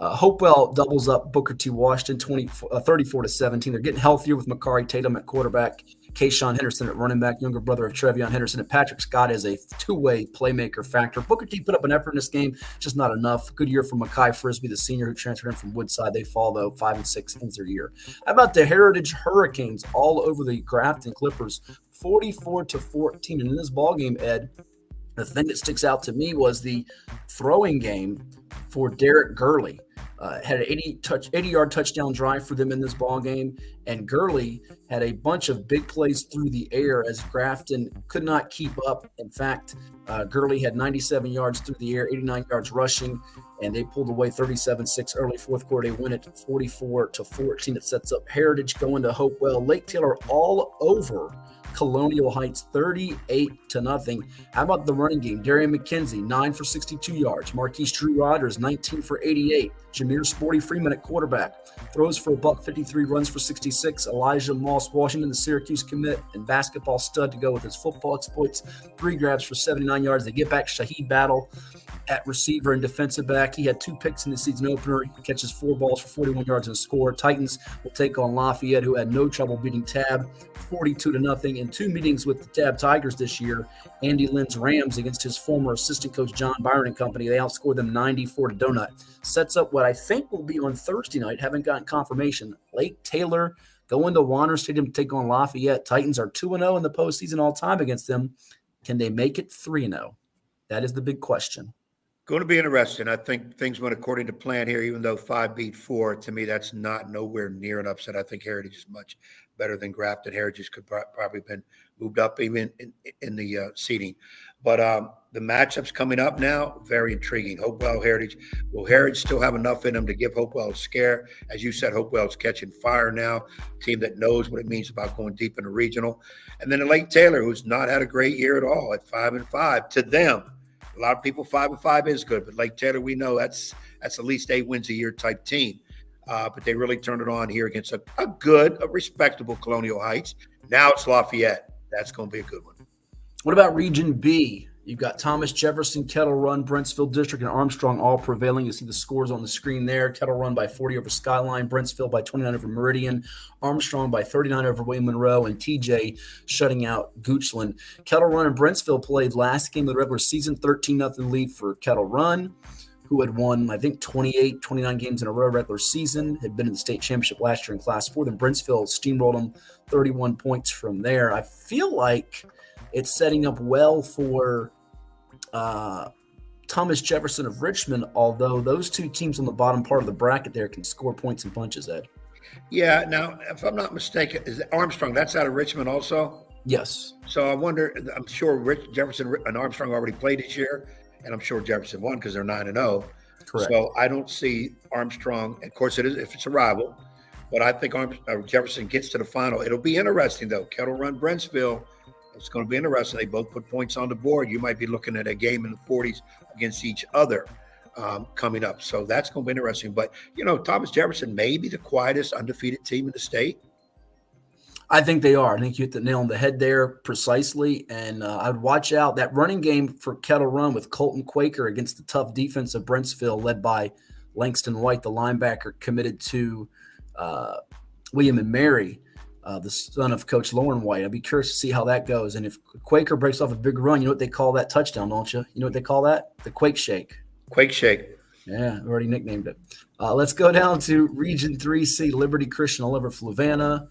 Hopewell doubles up Booker T. Washington 34-17. They're getting healthier with Makari Tatum at quarterback, Kayshawn Henderson at running back, younger brother of Trevion Henderson, and Patrick Scott as a two-way playmaker factor. Booker T put up an effort in this game, just not enough. Good year for Makai Frisbee, the senior who transferred in from Woodside. They fall, though, 5-6 ends their year. How about the Heritage Hurricanes all over the Grafton Clippers, 44-14. And in this ballgame, Ed, the thing that sticks out to me was the throwing game for Derek Gurley. Had an 80-yard touchdown drive for them in this ball game, and Gurley had a bunch of big plays through the air as Grafton could not keep up. In fact, Gurley had 97 yards through the air, 89 yards rushing, and they pulled away 37-6 early fourth quarter. They win it 44-14. It sets up Heritage going to Hopewell. Lake Taylor all over Colonial Heights 38-0. How about the running game? Darian McKenzie, 9 for 62 yards. Marquise Drew Rogers, 19 for 88. Jameer Sporty Freeman at quarterback. Throws for $153, runs for 66. Elijah Moss Washington, the Syracuse commit and basketball stud to go with his football exploits. 3 grabs for 79 yards. They get back Shaheed Battle at receiver and defensive back. He had 2 picks in the season opener. He catches 4 balls for 41 yards and a score. Titans will take on Lafayette, who had no trouble beating Tab 42-0 in 2 meetings with the Tab Tigers this year. Andy Lynn's Rams against his former assistant coach John Byron and company. They outscored them 94-0. Sets up what I think will be on Thursday night. Haven't gotten confirmation. Lake Taylor going to Warner Stadium to take on Lafayette. Titans are 2-0 in the postseason all time against them. Can they make it 3-0? That is the big question. Going to be interesting. I think things went according to plan here, even though 5 beat 4. To me, that's nowhere near an upset. I think Heritage is much better than Grafton. Heritage could probably been moved up even in the seeding. But the matchups coming up now, very intriguing. Hopewell, Heritage. Will Heritage still have enough in them to give Hopewell a scare? As you said, Hopewell's catching fire now, team that knows what it means about going deep in the regional. And then Lake Taylor, who's not had a great year at all at 5-5. To them, a lot of people 5-5 is good, but Lake Taylor, we know that's at least 8 wins a year type team. But they really turned it on here against a respectable Colonial Heights. Now it's Lafayette. That's going to be a good one. What about Region B? You've got Thomas Jefferson, Kettle Run, Brentsville District, and Armstrong all prevailing. You see the scores on the screen there. Kettle Run by 40 over Skyline, Brentsville by 29 over Meridian, Armstrong by 39 over William Monroe, and TJ shutting out Goochland. Kettle Run and Brentsville played last game of the regular season, 13-0 lead for Kettle Run, who had won, I think, 28, 29 games in a row regular season, had been in the state championship last year in Class 4. Then Brentsville steamrolled them 31 points from there. I feel like it's setting up well for Thomas Jefferson of Richmond, although those 2 teams on the bottom part of the bracket there can score points and punches, Ed. Yeah. Now, if I'm not mistaken, is Armstrong? That's out of Richmond, also. Yes. So I wonder. I'm sure Jefferson and Armstrong already played this year, and I'm sure Jefferson won because they're 9-0. Correct. So I don't see Armstrong. Of course, it is if it's a rival, but I think Jefferson gets to the final. It'll be interesting though. Kettle Run, Brentsville. It's going to be interesting. They both put points on the board. You might be looking at a game in the 40s against each other coming up. So that's going to be interesting. But, Thomas Jefferson may be the quietest undefeated team in the state. I think they are. I think you hit the nail on the head there precisely. And I'd watch out that running game for Kettle Run with Colton Quaker against the tough defense of Brentsville, led by Langston White, the linebacker committed to William and Mary. The son of Coach Lauren White. I'd be curious to see how that goes. And if Quaker breaks off a big run, you know what they call that touchdown, don't you? You know what they call that? The Quake Shake. Quake Shake. Yeah, I've already nicknamed it. Let's go down to Region 3C, Liberty Christian all over Fluvanna.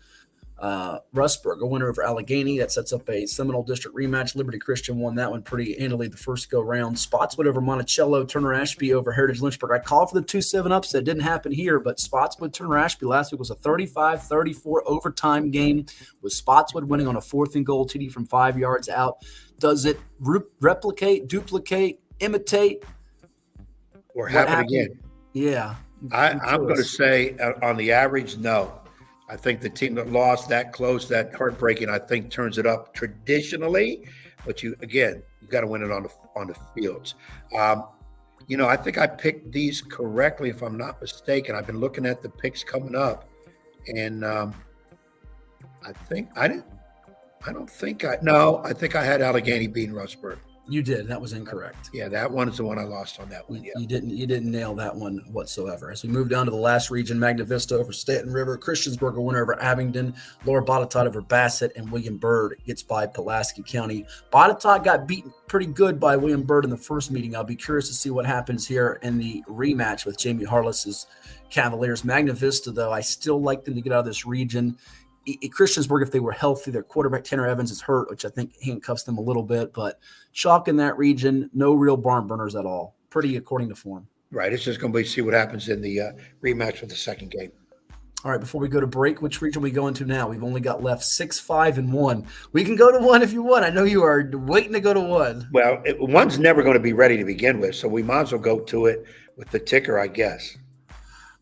Rustburg, a winner over Allegheny. That sets up a Seminole District rematch. Liberty Christian won that one pretty handily the first go-round. Spotswood over Monticello. Turner Ashby over Heritage Lynchburg. I called for the 2-7 upset. Didn't happen here, but Spotswood Turner Ashby last week was a 35-34 overtime game with Spotswood winning on a 4th and goal TD from 5 yards out. Does it replicate, duplicate, imitate? Or happen again? Yeah. I'm going to say on the average, no. I think the team that lost that close, that heartbreaking, I think turns it up traditionally. But you got to win it on the fields. I think I picked these correctly, if I'm not mistaken. I've been looking at the picks coming up, and I think I had Allegheny beating Rustburg. You did. That was incorrect. Yeah, that one is the one I lost on that one. Yeah. You didn't nail that one whatsoever. As we move down to the last region, Magna Vista over Stanton River, Christiansburg a winner over Abingdon, Lower Botetourt over Bassett, and William Byrd gets by Pulaski County. Botetourt got beaten pretty good by William Byrd in the first meeting. I'll be curious to see what happens here in the rematch with Jamie Harless's Cavaliers. Magna Vista, though, I still like them to get out of this region. Christiansburg, if they were healthy, their quarterback Tanner Evans is hurt, which I think handcuffs them a little bit. But chalk in that region, no real barn burners at all. Pretty according to form. Right. It's just going to be see what happens in the rematch with the second game. All right. Before we go to break, which region are we going to now? We've only got left 6, 5, and 1. We can go to 1 if you want. I know you are waiting to go to 1. Well, 1's never going to be ready to begin with, so we might as well go to it with the ticker, I guess.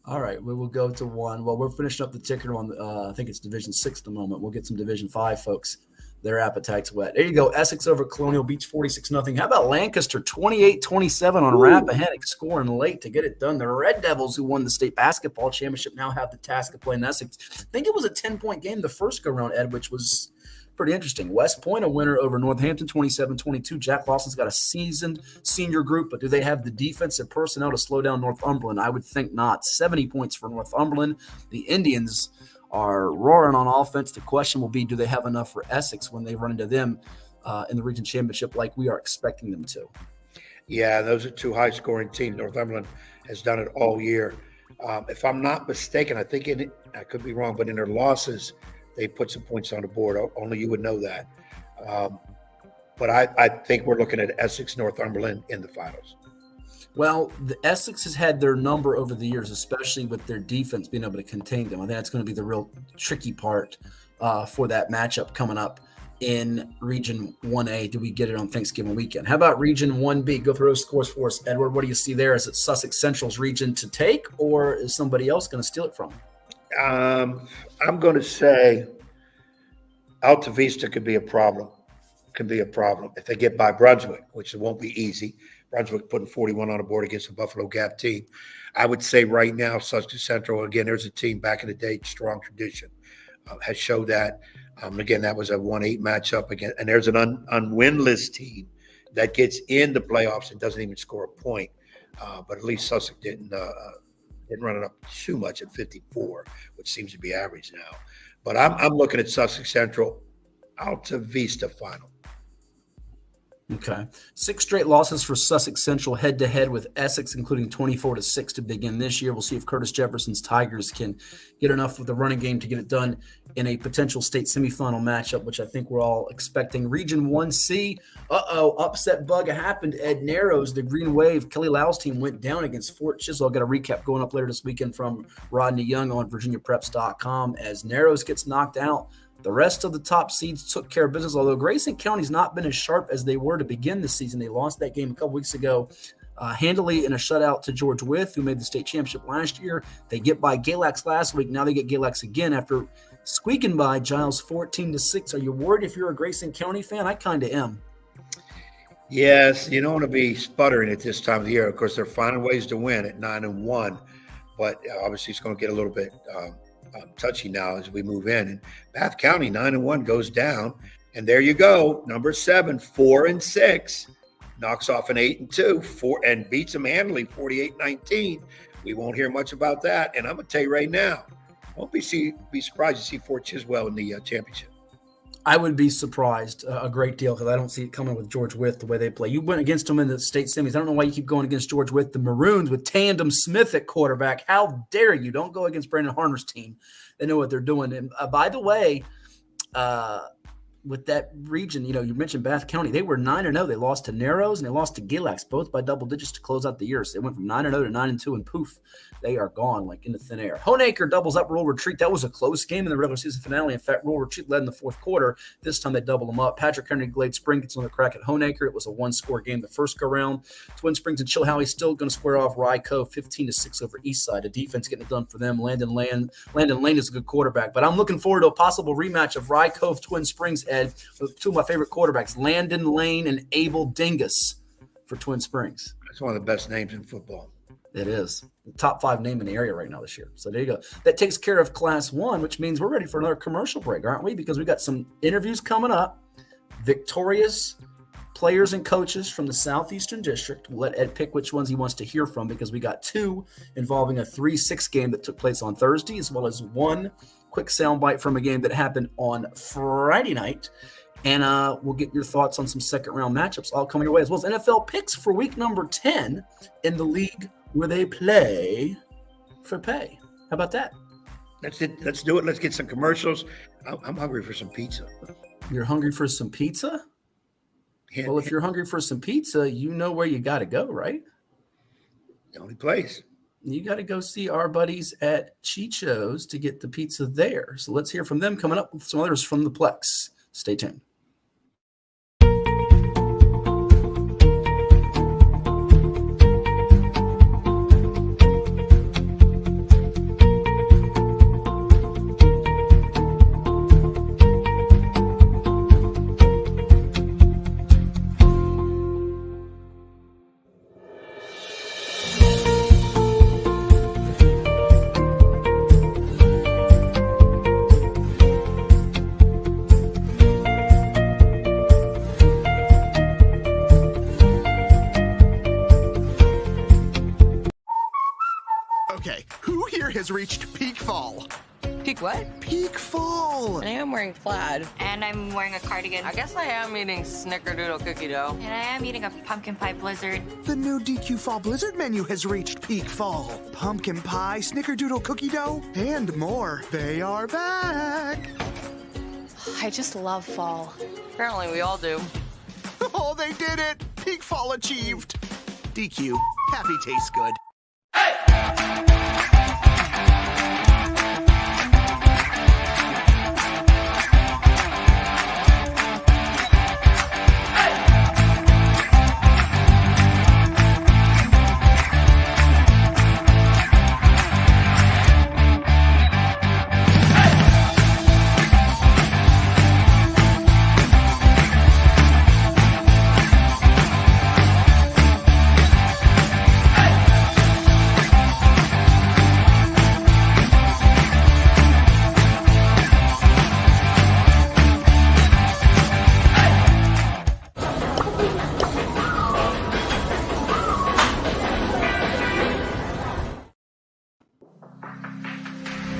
All right, we will go to 1. Well, we're finishing up the ticker on, I think it's Division 6 at the moment. We'll get some Division 5 folks. Their appetite's wet. There you go. Essex over Colonial Beach, 46-0. How about Lancaster, 28-27 on Rappahannock, scoring late to get it done. The Red Devils, who won the state basketball championship, now have the task of playing Essex. I think it was a 10-point game the first go-round, Ed, which was pretty interesting. West Point, a winner over Northampton, 27-22. Jack Lawson's got a seasoned senior group, but do they have the defensive personnel to slow down Northumberland? I would think not. 70 points for Northumberland. The Indians are roaring on offense. The question will be, do they have enough for Essex when they run into them in the region championship like we are expecting them to? Yeah, those are two high-scoring teams. Northumberland has done it all year. If I'm not mistaken, I think I could be wrong, but in their losses, they put some points on the board. Only you would know that. But I think we're looking at Essex, Northumberland in the finals. Well, the Essex has had their number over the years, especially with their defense being able to contain them. I think that's going to be the real tricky part for that matchup coming up in Region 1A. Do we get it on Thanksgiving weekend? How about Region 1B? Go through those scores for us, Edward. What do you see there? Is it Sussex Central's region to take, or is somebody else going to steal it from them? I'm going to say Alta Vista could be a problem. If they get by Brunswick, which it won't be easy. Brunswick putting 41 on the board against the Buffalo Gap team. I would say right now, Sussex Central, again, there's a team back in the day, strong tradition, has showed that. Again, that was a 1-8 matchup again. And there's an unwinless team that gets in the playoffs and doesn't even score a point. But at least Sussex didn't run it up too much at 54, which seems to be average now. But I'm looking at Sussex Central, Alta Vista final. Okay. 6 straight losses for Sussex Central head-to-head with Essex, including 24-6 to begin this year. We'll see if Curtis Jefferson's Tigers can get enough with the running game to get it done in a potential state semifinal matchup, which I think we're all expecting. Region 1C, upset bug happened. Ed Narrows, the Green Wave, Kelly Lau's team went down against Fort Chisholm. I'll get a recap going up later this weekend from Rodney Young on VirginiaPreps.com as Narrows gets knocked out. The rest of the top seeds took care of business, although Grayson County's not been as sharp as they were to begin the season. They lost that game a couple weeks ago handily in a shutout to George Wythe, who made the state championship last year. They get by Galax last week. Now they get Galax again after squeaking by Giles 14-6. Are you worried if you're a Grayson County fan? I kind of am. Yes, you don't want to be sputtering at this time of the year. Of course, they're finding ways to win at 9-1, but obviously it's going to get a little bit touchy now as we move in. And Bath County 9-1 goes down, and there you go. Number 7, 4-6, knocks off an 8-2, and beats them handily 48-19. We won't hear much about that. And I'm gonna tell you right now, won't be surprised to see Fort Chiswell in the championship. I would be surprised a great deal because I don't see it coming with George Wythe the way they play. You went against them in the state semis. I don't know why you keep going against George Wythe. The Maroons with Tandem Smith at quarterback. How dare you? Don't go against Brandon Harner's team. They know what they're doing. And by the way, with that region, you mentioned Bath County. They were 9-0. They lost to Narrows and they lost to Galax, both by double digits to close out the year. So they went from 9-0 to 9-2, and poof, they are gone like into thin air. Honaker doubles up Rural Retreat. That was a close game in the regular season finale. In fact, Rural Retreat led in the fourth quarter. This time they double them up. Patrick Henry Glade Spring gets on the crack at Honaker. It was a one-score game the first go-round. Twin Springs and Chilhowie still going to square off Rye Cove 15-6 over Eastside. The defense getting it done for them. Landon Lane is a good quarterback. But I'm looking forward to a possible rematch of Rye Cove Twin Springs, Ed, with two of my favorite quarterbacks, Landon Lane and Abel Dingus for Twin Springs. That's one of the best names in football. It is. The top 5 name in the area right now this year. So there you go. That takes care of Class 1, which means we're ready for another commercial break, aren't we? Because we got some interviews coming up. Victorious players and coaches from the Southeastern District. We'll let Ed pick which ones he wants to hear from because we got 2 involving a 3-6 game that took place on Thursday, as well as 1 quick soundbite from a game that happened on Friday night. And we'll get your thoughts on some second-round matchups all coming your way, as well as NFL picks for week number 10 in the league where they play for pay. How about that? That's it. Let's do it. Let's get some commercials. I'm hungry for some pizza. You're hungry for some pizza? Well, if you're hungry for some pizza, you know where you got to go, right? The only place. You got to go see our buddies at Chicho's to get the pizza there. So let's hear from them coming up with some others from the PLEX. Stay tuned. Okay, who here has reached peak fall? Peak what? Peak fall! I am wearing plaid. And I'm wearing a cardigan. I guess I am eating snickerdoodle cookie dough. And I am eating a pumpkin pie blizzard. The new DQ Fall Blizzard menu has reached peak fall. Pumpkin pie, snickerdoodle cookie dough, and more. They are back! I just love fall. Apparently we all do. Oh, they did it! Peak fall achieved! DQ, happy tastes good.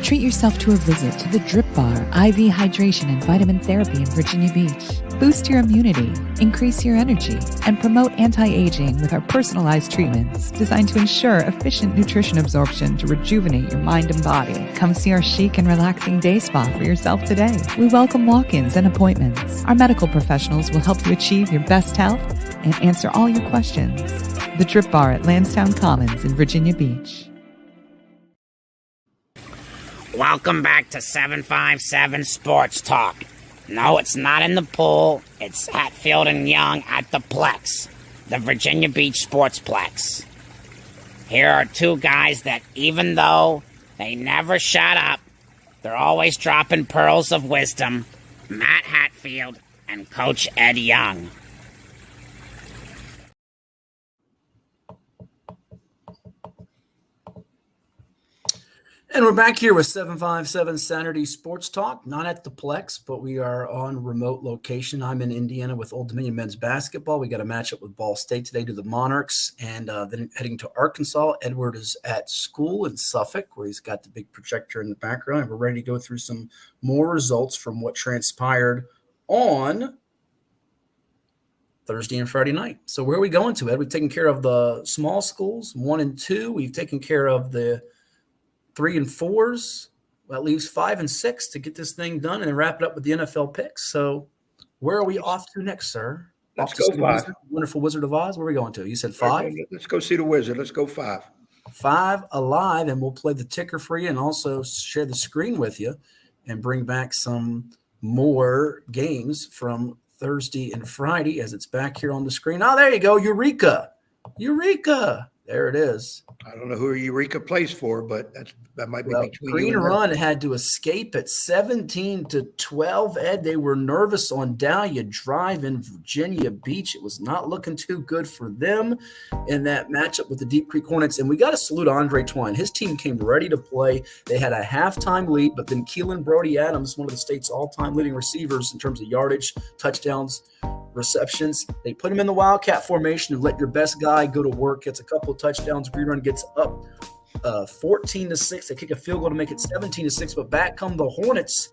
Treat yourself to a visit to the Drip Bar, IV hydration and vitamin therapy in Virginia Beach. boost your immunity, increase your energy, and promote anti-aging with our personalized treatments designed to ensure efficient nutrition absorption to rejuvenate your mind and body. Come see our chic and relaxing day spa for yourself today. We welcome walk-ins and appointments. Our medical professionals will help you achieve your best health and answer all your questions. The Drip Bar at Lansdowne Commons in Virginia Beach. Welcome back to 757 Sports Talk. No, it's not in the pool. It's Hatfield and Young at the PLEX, the Virginia Beach Sports Plex. Here are two guys that, even though they never shut up, they're always dropping pearls of wisdom. Matt Hatfield and Coach Ed Young. And we're back here with 757 Saturday Sports Talk, not at the Plex, but we are on remote location. I'm in Indiana with Old Dominion men's basketball. We got a matchup with Ball State today to the Monarchs, and then heading to Arkansas. Edward is at school in Suffolk, where he's got the big projector in the background, and we're ready to go through some more results from what transpired on Thursday and Friday night. So where are we going to, Ed? We've taken care of the small schools, 1 and 2. We've taken care of the 3 and 4s. That leaves 5 and 6 to get this thing done and then wrap it up with the NFL picks. So where are we off to next, sir? Let's off go to 5. Wonderful Wizard of Oz. Where are we going to? You said 5? Let's go see the Wizard. Let's go 5. 5 alive, and we'll play the ticker for you and also share the screen with you and bring back some more games from Thursday and Friday as it's back here on the screen. Oh, there you go. Eureka. There it is. I don't know who Eureka plays for, but that might be between Green you and Run had to escape at 17-12. Ed, they were nervous on Dahlia Drive in Virginia Beach. It was not looking too good for them in that matchup with the Deep Creek Hornets. And we got to salute Andre Twine. His team came ready to play. They had a halftime lead, but then Keelan Brody Adams, one of the state's all-time leading receivers in terms of yardage, touchdowns, receptions. They put him in the Wildcat formation and let your best guy go to work. Gets a couple of touchdowns. Green Run gets up 14-6. They kick a field goal to make it 17-6, but back come the Hornets.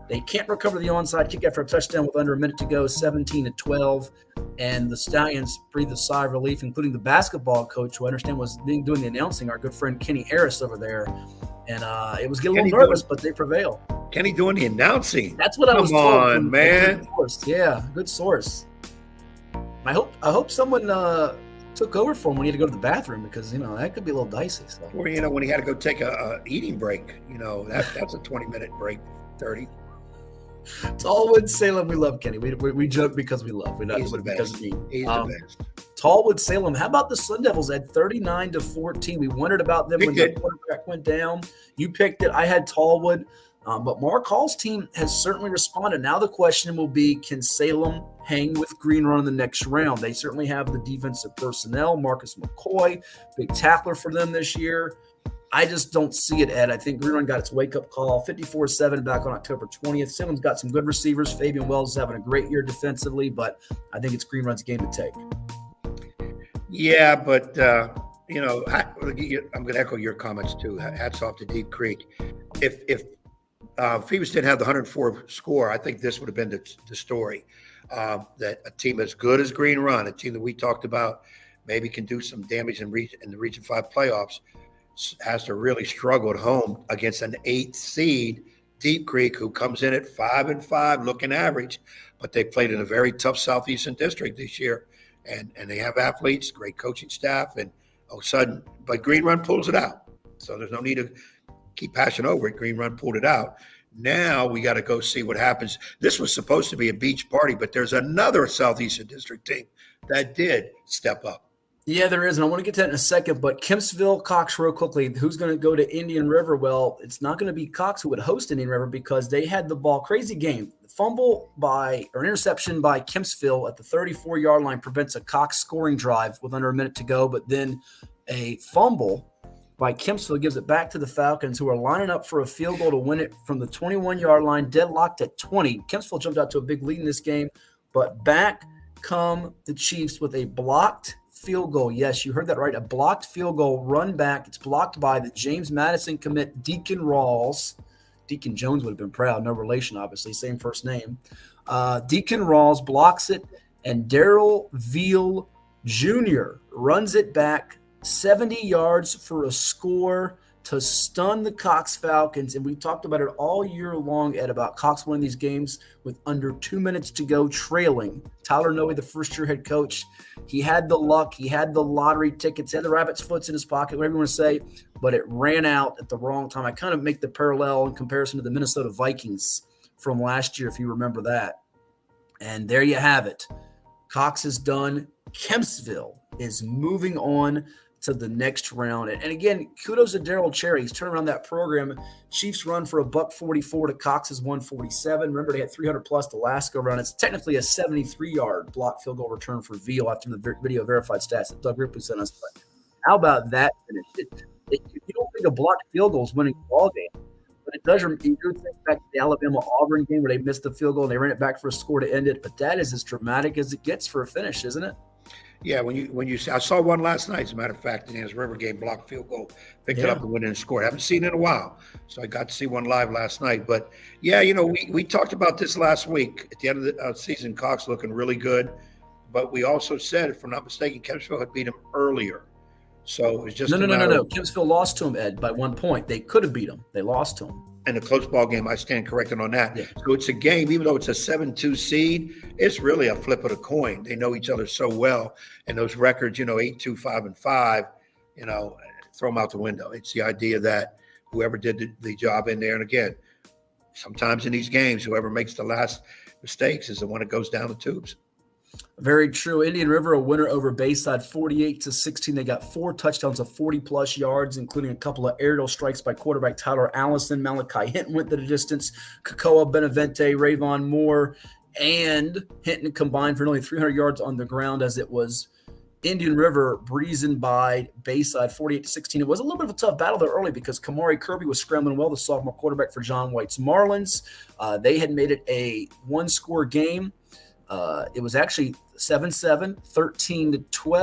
They can't recover the onside kick after a touchdown with under a minute to go, 17-12. And the Stallions breathed a sigh of relief, including the basketball coach, who I understand was doing the announcing, our good friend Kenny Harris over there. And it was getting a little nervous, but they prevail. Kenny doing the announcing. That's what I was told. Come on, man. Yeah, good source. I hope someone took over for him when he had to go to the bathroom, because that could be a little dicey. So. Or when he had to go take a eating break, that's a 20-minute break, 30. Tallwood, Salem, we love Kenny. We joke because we love. We're not doing it because of me. He's the best. Tallwood, Salem. How about the Sun Devils at 39-14? We wondered about them when the quarterback went down. You picked it. I had Tallwood. But Mark Hall's team has certainly responded. Now the question will be, can Salem hang with Green Run in the next round? They certainly have the defensive personnel. Marcus McCoy, big tackler for them this year. I just don't see it, Ed. I think Green Run got its wake-up call, 54-7 back on October 20th. Salem's got some good receivers. Fabian Wells is having a great year defensively, but I think it's Green Run's game to take. Yeah, but, I'm going to echo your comments, too. Hats off to Deep Creek. If Phoebus didn't have the 104 score, I think this would have been the story, that a team as good as Green Run, a team that we talked about maybe can do some damage in the Region 5 playoffs, has to really struggle at home against an 8th seed, Deep Creek, who comes in at 5-5, looking average, but they played in a very tough Southeastern District this year, and they have athletes, great coaching staff, and all of a sudden, but Green Run pulls it out. So there's no need to keep passing over it. Green Run pulled it out. Now we got to go see what happens. This was supposed to be a beach party, but there's another Southeastern District team that did step up. Yeah, there is, and I want to get to that in a second, but Kempsville, Cox, real quickly, who's going to go to Indian River? Well, it's not going to be Cox who would host Indian River because they had the ball. Crazy game. Interception by Kempsville at the 34-yard line prevents a Cox scoring drive with under a minute to go, but then a fumble by Kempsville gives it back to the Falcons, who are lining up for a field goal to win it from the 21-yard line, deadlocked at 20. Kempsville jumped out to a big lead in this game, but back come the Chiefs with a blocked field goal. Yes, you heard that right. A blocked field goal run back. It's blocked by the James Madison commit, Deacon Rawls. Deacon Jones would have been proud. No relation, obviously, same first name. Deacon Rawls blocks it, and Darrell Veal Jr. runs it back 70 yards for a score to stun the Cox Falcons. And we talked about it all year long, Ed, about Cox winning these games with under 2 minutes to go trailing. Tyler Noe, the first-year head coach, he had the luck. He had the lottery tickets. He had the rabbit's foots in his pocket, whatever you want to say, but it ran out at the wrong time. I kind of make the parallel in comparison to the Minnesota Vikings from last year, if you remember that. And there you have it. Cox is done. Kempsville is moving on to the next round. And again, kudos to Darrell Cherry. He's turned around that program. Chiefs run for $144 to Cox's 147. Remember, they had 300-plus the last go-round. It's technically a 73-yard block field goal return for Veal after the video verified stats that Doug Ripley sent us. But how about that finish? You don't think a blocked field goal is winning the ball game, but it does. You think back to the Alabama-Auburn game where they missed the field goal and they ran it back for a score to end it. But that is as dramatic as it gets for a finish, isn't it? Yeah, when you I saw one last night, as a matter of fact, the Nansemond River game, blocked field goal, picked it up and went in and scored. I haven't seen it in a while, so I got to see one live last night. But yeah, we talked about this last week. At the end of the season, Cox looking really good, but we also said, if I'm not mistaken, Kempsville had beat him earlier, so it was just no. Kempsville lost to him, Ed, by 1 point. They could have beat him. They lost to him. And a close ball game, I stand corrected on that. Yeah. So it's a game, even though it's a 7-2 seed, it's really a flip of the coin. They know each other so well. And those records, 8-2, 5-5, throw them out the window. It's the idea that whoever did the job in there, and again, sometimes in these games, whoever makes the last mistakes is the one that goes down the tubes. Very true. Indian River, a winner over Bayside, 48-16. They got 4 touchdowns of 40-plus yards, including a couple of aerial strikes by quarterback Tyler Allison. Malachi Hinton went the distance. Kakoa Benavente, Rayvon Moore, and Hinton combined for nearly 300 yards on the ground as it was Indian River breezing by Bayside, 48-16. It was a little bit of a tough battle there early because Kamari Kirby was scrambling well, the sophomore quarterback for John White's Marlins. They had made it a one-score game. It was actually 7-7, 13-12,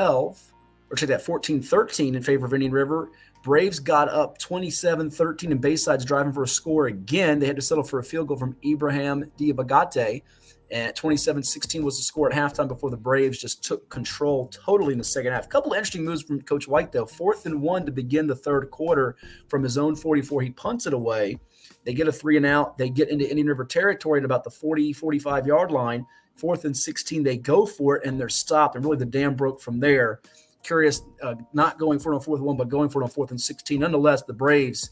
or check that, 14-13 in favor of Indian River. Braves got up 27-13, and Bayside's driving for a score again. They had to settle for a field goal from Ibrahim Diabagate, and 27-16 was the score at halftime before the Braves just took control totally in the second half. A couple of interesting moves from Coach White, though. 4th and 1 to begin the third quarter from his own 44. He punts it away. They get a 3-and-out. They get into Indian River territory at about the 40, 45-yard line. 4th and 16, they go for it, and they're stopped, and really the dam broke from there. Curious, not going for it on 4th and 1, but going for it on 4th and 16. Nonetheless, the Braves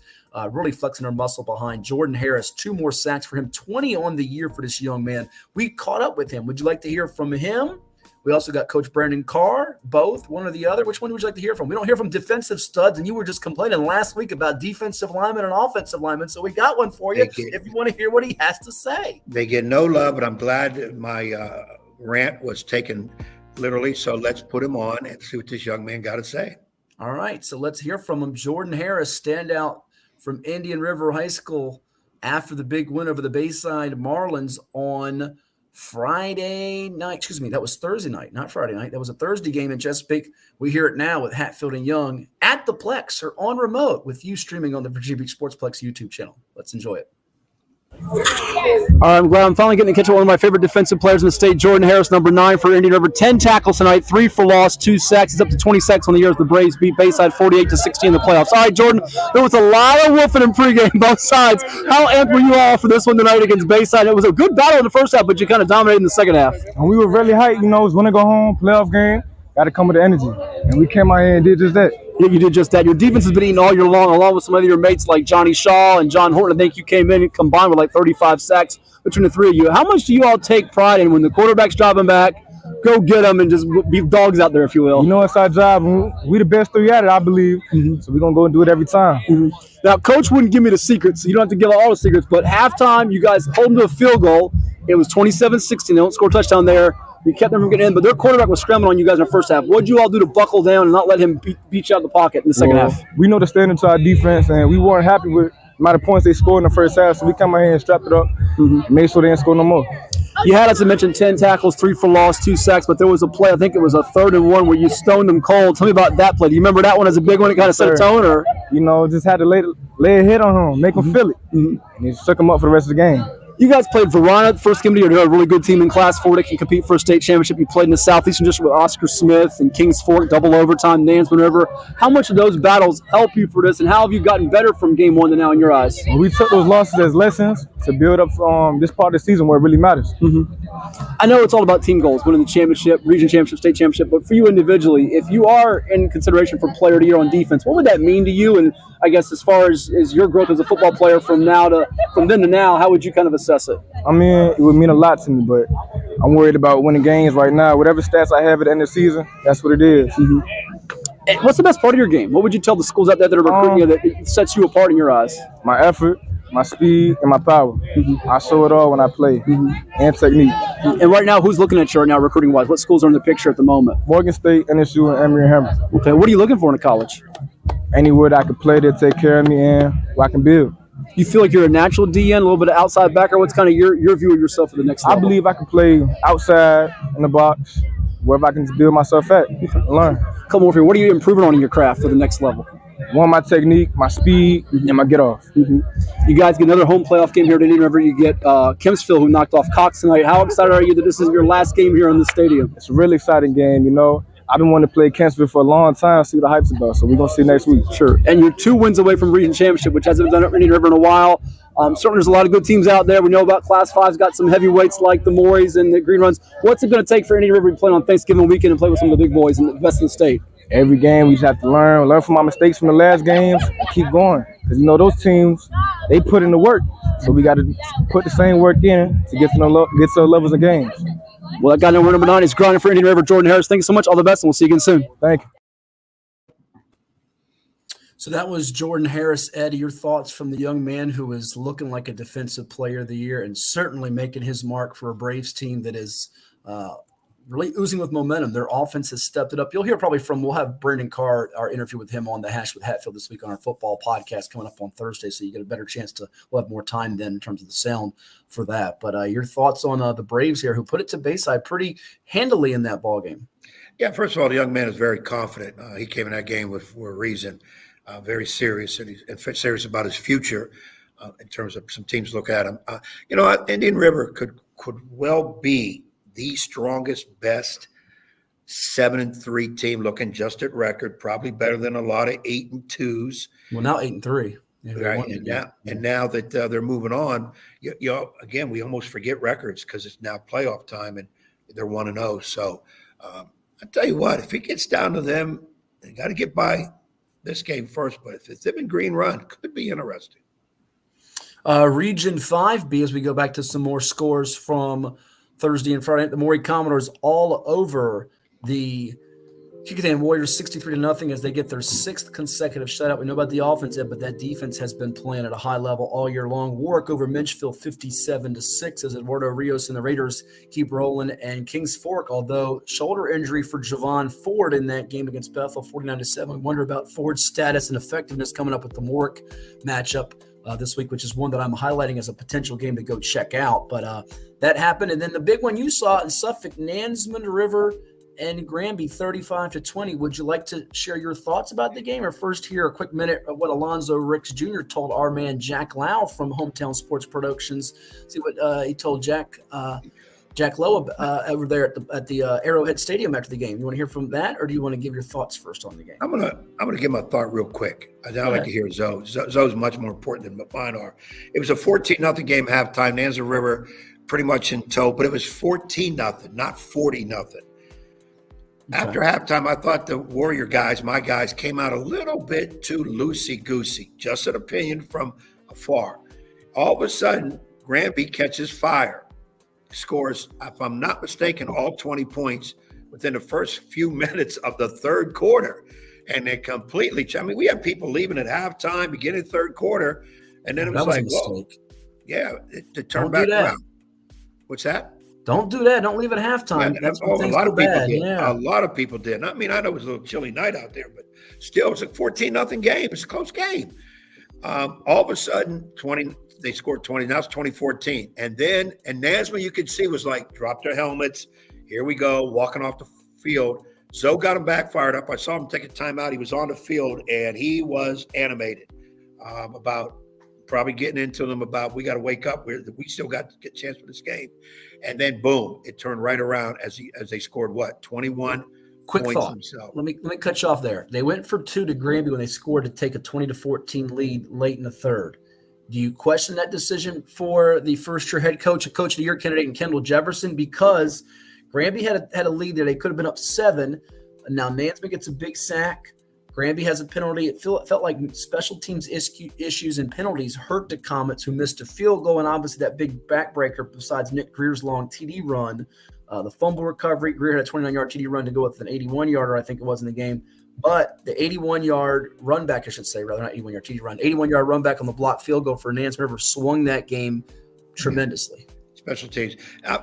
really flexing their muscle behind. Jordan Harris, 2 more sacks for him, 20 on the year for this young man. We caught up with him. Would you like to hear from him? We also got Coach Brandon Carr, both, one or the other. Which one would you like to hear from? We don't hear from defensive studs, and you were just complaining last week about defensive linemen and offensive linemen, so we got one for you if you want to hear what he has to say. They get no love, but I'm glad that my rant was taken literally, so let's put him on and see what this young man got to say. All right, so let's hear from him. Jordan Harris, standout from Indian River High School after the big win over the Bayside Marlins on Friday night. Excuse me, that was Thursday night, not Friday night. That was a Thursday game in Chesapeake. We hear it now with Hatfield and Young at the Plex or on remote with you streaming on the Virginia Beach Sportsplex YouTube channel. Let's enjoy it. All right, I'm glad I'm finally getting to catch one of my favorite defensive players in the state, Jordan Harris, number 9 for Indian River. 10 tackles tonight, 3 for loss, 2 sacks. He's up to 20 sacks on the year as the Braves beat Bayside 48-16 in the playoffs. All right, Jordan, there was a lot of wolfing in pregame, both sides. How amped were you all for this one tonight against Bayside? It was a good battle in the first half, but you kind of dominated in the second half. And we were really hyped, it was when to go home, playoff game. Got to come with the energy. And we came out here and did just that. Yeah, you did just that. Your defense has been eating all year long, along with some of your mates like Johnny Shaw and John Horton. I think you came in and combined with like 35 sacks between the three of you. How much do you all take pride in when the quarterback's dropping back, go get them and just be dogs out there, if you will? It's our job. We the best 3 at it, I believe. Mm-hmm. So we're going to go and do it every time. Mm-hmm. Now, Coach wouldn't give me the secrets. So you don't have to give all the secrets. But halftime, you guys hold them to a field goal. It was 27-16. They don't score a touchdown there. You kept them from getting in, but their quarterback was scrambling on you guys in the first half. What did you all do to buckle down and not let him beat you out of the pocket in the second half? We know the standard to our defense, and we weren't happy with the amount of points they scored in the first half, so we come out here and strapped it up, made sure they didn't score no more. You had, as I mentioned, 10 tackles, 3 for loss, 2 sacks, but there was a play, I think it was a 3rd and 1, where you stoned them cold. Tell me about that play. Do you remember that one as a big one? It kind of set a tone? Or just had to lay lay a hit on him, make him feel it, and he shook him up for the rest of the game. You guys played Verona the first game of the year. They're a really good team in Class 4 that can compete for a state championship. You played in the Southeastern District with Oscar Smith and Kings Fork, double overtime, Nansemond River. How much of those battles help you for this, and how have you gotten better from game one to now in your eyes? Well, we took those losses as lessons to build up this part of the season where it really matters. I know it's all about team goals, winning the championship, region championship, state championship, but for you individually, if you are in consideration for player of the year on defense, what would that mean to you? And I guess as far as your growth as a football player from then to now, how would you kind of assess it? I mean, it would mean a lot to me, but I'm worried about winning games right now. Whatever stats I have at the end of the season, that's what it is. And what's the best part of your game? What would you tell the schools out there that are recruiting you that sets you apart in your eyes? My effort, my speed, and my power. I show it all when I play, and technique. And right now, who's looking at you right now recruiting-wise? What schools are in the picture at the moment? Morgan State, NSU, and Emory and Hamilton. Okay, what are you looking for in a college? Anywhere that I can play to take care of me and where I can build. You feel like you're a natural DN, a little bit of outside backer? What's kind of your view of yourself at the next level? I believe I can play outside in the box, wherever I can build myself at and learn. Come over here. What are you improving on in your craft for the next level? One, my technique, my speed, and my get off. You guys get another home playoff game here at Indian River. You get Kempsville, who knocked off Cox tonight. How excited are you that this is your last game here in the stadium? It's a really exciting game, you know. I've been wanting to play Kempsville for a long time, see what the hype's about. So we're going to see next week. Sure. And you're 2 wins away from region championship, which hasn't been done at Indian River in a while. Certainly there's a lot of good teams out there. We know about Class 5's got some heavyweights like the Morys and the Green Runs. What's it going to take for Indian River to play on Thanksgiving weekend and play with some of the big boys and the best in the state? Every game we just have to learn from my mistakes from the last games and keep going. Because, you know, those teams, they put in the work. So we got to put the same work in to get to the levels of games. Well, that guy number 9 is grinding for Indian River, Jordan Harris. Thank you so much. All the best, and we'll see you again soon. Thank you. So that was Jordan Harris. Ed, your thoughts from the young man who is looking like a defensive player of the year and certainly making his mark for a Braves team that is really oozing with momentum. Their offense has stepped it up. You'll hear probably we'll have Brandon Carr, our interview with him on the Hash with Hatfield this week on our football podcast coming up on Thursday. So you get a better chance we'll have more time then in terms of the sound for that. But your thoughts on the Braves here, who put it to Bayside pretty handily in that ball game. Yeah, first of all, the young man is very confident. He came in that game for a reason. Very serious and serious about his future in terms of some teams look at him. Indian River could well be the strongest, best 7-3 team looking just at record, probably better than a lot of 8-2s. Well, now 8-3. Right. And now that they're moving on, again, we almost forget records because it's now playoff time and they're 1-0. So I tell you what, if it gets down to them, they got to get by this game first. But if it's them in Green Run, could be interesting. Region 5B, as we go back to some more scores from Thursday and Friday, the Maury Commodores all over the Kickingham Warriors 63-0 as they get their 6th consecutive shutout. We know about the offense, but that defense has been playing at a high level all year long. Warwick over Minchville 57-6 as Eduardo Rios and the Raiders keep rolling. And Kings Fork, although shoulder injury for Javon Ford in that game against Bethel 49-7. We wonder about Ford's status and effectiveness coming up with the Warwick matchup this week, which is one that I'm highlighting as a potential game to go check out. But that happened. And then the big one you saw in Suffolk, Nansemond River and Granby 35-20. Would you like to share your thoughts about the game, or first hear a quick minute of what Alonzo Ricks Jr. told our man Jack Lau from Hometown Sports Productions? See what he told Jack Lowe over there at the Arrowhead Stadium after the game. You want to hear from that, or do you want to give your thoughts first on the game? I'm gonna give my thought real quick. I'd like to hear Zoe. Zoe's much more important than mine are. It was a 14-0 game halftime. Nansemond River pretty much in tow, but it was 14-0, not 40-0. Okay. After halftime, I thought the Warrior guys, my guys, came out a little bit too loosey-goosey. Just an opinion from afar. All of a sudden, Granby catches fire. Scores, if I'm not mistaken, all 20 points within the first few minutes of the third quarter. And they completely, we had people leaving at halftime, beginning third quarter, and then it was like, whoa. Yeah, to turn back around. What's that? Don't do that. Don't leave at halftime. Yeah, that's a lot of people did. Yeah. A lot of people did. I mean, I know it was a little chilly night out there, but still, it's a 14-0 game. It's a close game. All of a sudden, they scored 20. Now it's 2014. And then, Nansemond, you could see, was like, drop their helmets. Here we go, walking off the field. Zoe got him back fired up. I saw him take a timeout. He was on the field, and he was animated. about probably getting into them about we got to wake up. We still got to get a chance for this game. And then, boom, it turned right around as they scored, 21 Quick points thought. themselves. Let me cut you off there. They went for 2 to Granby when they scored to take a 20-14 lead late in the third. Do you question that decision for the first-year head coach, a coach of the year candidate in Kendall Jefferson? Because Granby had a lead there. They could have been up 7. Now Nansemond gets a big sack. Granby has a penalty. It felt like special teams issues and penalties hurt the Comets, who missed a field goal and obviously that big backbreaker besides Nick Greer's long TD run. The fumble recovery, Greer had a 29-yard TD run to go with an 81-yarder, I think it was in the game. But the 81-yard run back, I should say, rather not 81-yard TD run, 81-yard run back on the blocked field goal for Nansemond River swung that game tremendously. Special teams.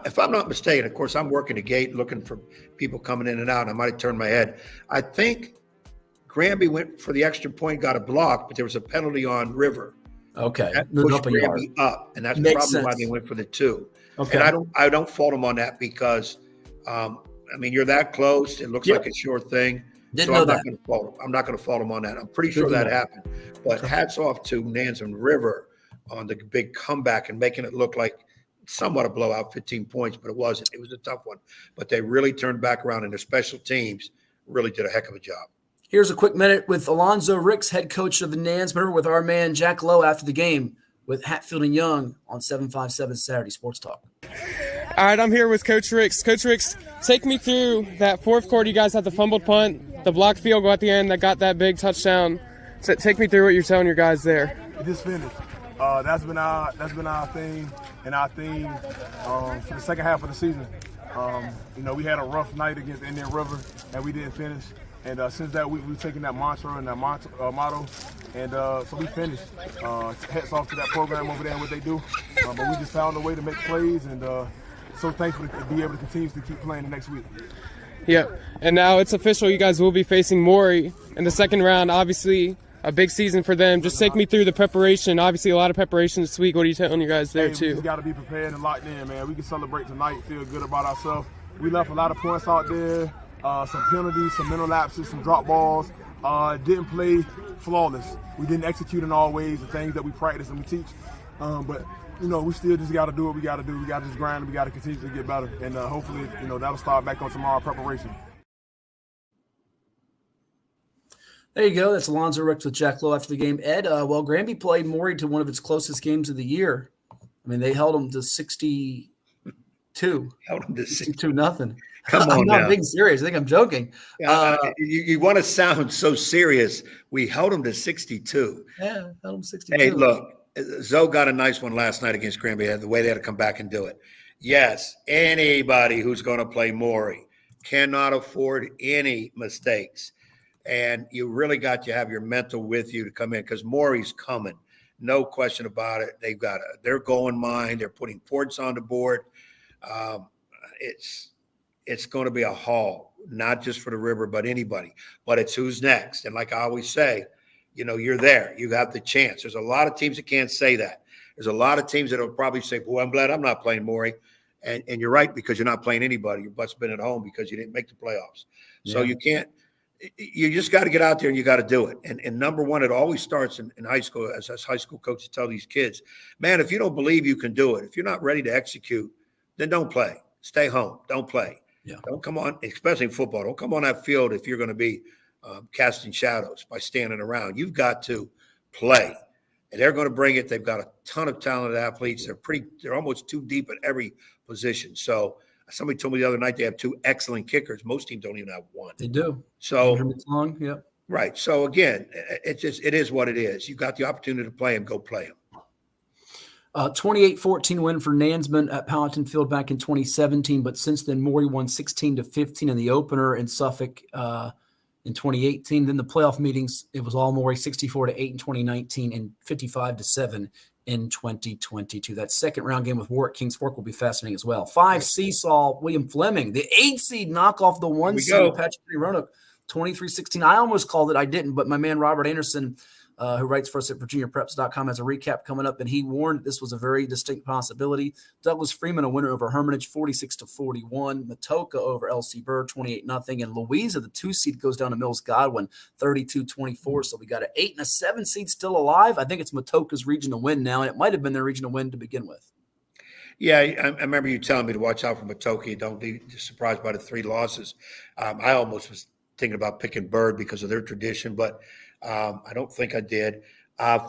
If I'm not mistaken, of course, I'm working the gate looking for people coming in and out. And I might have turned my head. I think Granby went for the extra point, got a block, but there was a penalty on River. Okay. That pushed Granby up, and that's probably why they went for the 2. Okay. And I don't fault them on that because, you're that close. It looks like a sure thing. I'm not going to fault them. I'm not going to fault them on that. I'm pretty sure that happened. But hats off to Nansemond River on the big comeback and making it look like somewhat a blowout, 15 points, but it wasn't. It was a tough one. But they really turned back around, and their special teams really did a heck of a job. Here's a quick minute with Alonzo Ricks, head coach of the Nansemond, with our man Jack Lowe after the game with Hatfield and Young on 757 Saturday Sports Talk. All right, I'm here with Coach Ricks. Coach Ricks, take me through that fourth quarter. You guys had the fumbled punt, the blocked field goal at the end that got that big touchdown. So take me through what you're telling your guys there. It just finished. That's been our thing and our theme for the second half of the season. We had a rough night against Indian River and we didn't finish. And since that week, we've taken that mantra and that motto, and so we finished. Hats off to that program over there and what they do. But we just found a way to make plays, and so thankful to be able to continue to keep playing the next week. Yep. And now it's official. You guys will be facing Maury in the second round. Obviously, a big season for them. Just take me through the preparation. Obviously, a lot of preparation this week. What are you telling you guys there, too? We just got to be prepared and locked in, man. We can celebrate tonight, feel good about ourselves. We left a lot of points out there. Some penalties, some mental lapses, some drop balls. Didn't play flawless. We didn't execute in all ways the things that we practice and we teach. But we still just got to do what we got to do. We got to just grind and we got to continue to get better. And hopefully, that'll start back on tomorrow preparation. There you go. That's Alonzo Ricks with Jack Lowe after the game. Ed, Granby played Maury to one of its closest games of the year. They held them to 62. Held them to 62-0. Come on, I'm not now. being serious. I think I'm joking. You want to sound so serious. We held them to 62. Yeah, held them 62. Hey, look, Zoe got a nice one last night against Granby. The way they had to come back and do it. Yes, anybody who's going to play Maury cannot afford any mistakes. And you really got to have your mental with you to come in because Maury's coming. No question about it. They've got their goal in mind. They're putting points on the board. It's going to be a haul, not just for the River, but anybody. But it's who's next. And like I always say, you're there. You have the chance. There's a lot of teams that can't say that. There's a lot of teams that will probably say, boy, I'm glad I'm not playing Maury. And you're right because you're not playing anybody. Your butt's been at home because you didn't make the playoffs. So you can't – you just got to get out there and you got to do it. And number one, it always starts in high school, as high school coaches tell these kids, man, if you don't believe you can do it, if you're not ready to execute, then don't play. Stay home. Don't play. Yeah. Don't come on, especially in football. Don't come on that field if you're going to be casting shadows by standing around. You've got to play, and they're going to bring it. They've got a ton of talented athletes. They're almost too deep at every position. So somebody told me the other night they have 2 excellent kickers. Most teams don't even have 1. They do. So long, yeah. Right. So again, it is what it is. You've got the opportunity to play them. Go play them. 28-14 win for Nansemond at Powhatan Field back in 2017, but since then Maury won 16-15 in the opener in Suffolk in 2018. Then the playoff meetings, it was all Maury 64-8 in 2019 and 55-7 in 2022. That second round game with Warwick Kings Fork will be fascinating as well. 5 Seesaw, William Fleming, the 8 seed knock off the 1 seed Patrick Roanoke, 23-16. I almost called it, I didn't, but my man Robert Anderson who writes for us at VirginiaPreps.com, has a recap coming up, and he warned this was a very distinct possibility. Douglas Freeman, a winner over Hermitage, 46-41. Matoka over LC Bird, 28-0. And Louisa, the 2 seed, goes down to Mills Godwin, 32-24. So we got an 8 and a 7 seed still alive. I think it's Matoka's region to win now, and it might have been their region to win to begin with. Yeah, I remember you telling me to watch out for Matoki. Don't be surprised by the 3 losses. I almost was thinking about picking Bird because of their tradition, but I don't think I did.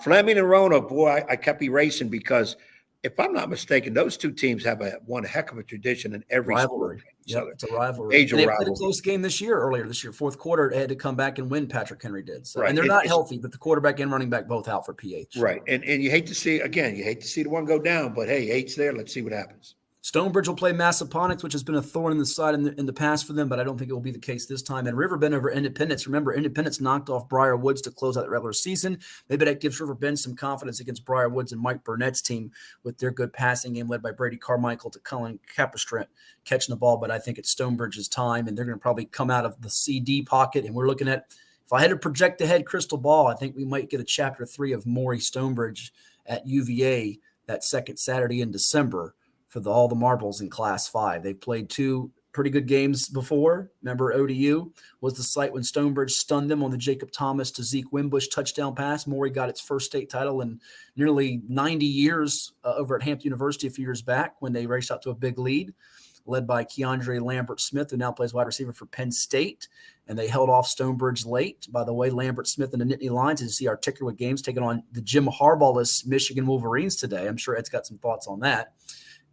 Fleming and Roanoke, boy, I kept erasing because if I'm not mistaken, those 2 teams have one heck of a tradition in every rivalry. Yep, it's a rivalry. Major and they rivalry. played a close game earlier this year. Fourth quarter, they had to come back and win. Patrick Henry did. So, right. And they're not healthy, but the quarterback and running back both out for PH. Right. And you hate to see the one go down, but hey, 8's there. Let's see what happens. Stonebridge will play Massaponax, which has been a thorn in the side in the past for them, but I don't think it will be the case this time. And Riverbend over Independence. Remember, Independence knocked off Briar Woods to close out the regular season. Maybe that gives Riverbend some confidence against Briar Woods and Mike Burnett's team with their good passing game led by Brady Carmichael to Cullen Capistrant catching the ball. But I think it's Stonebridge's time, and they're going to probably come out of the CD pocket. And we're looking at, if I had to project ahead crystal ball, I think we might get a chapter 3 of Maury Stonebridge at UVA that second Saturday in December for all the marbles in Class 5. They've played 2 pretty good games before. Remember, ODU was the site when Stonebridge stunned them on the Jacob Thomas to Zeke Wimbush touchdown pass. Maury got its first state title in nearly 90 years over at Hampton University a few years back when they raced out to a big lead, led by Keandre Lambert-Smith, who now plays wide receiver for Penn State. And they held off Stonebridge late. By the way, Lambert-Smith and the Nittany Lions, as you see Articulate Games, taking on the Jim Harbaugh-less Michigan Wolverines today. I'm sure Ed's got some thoughts on that.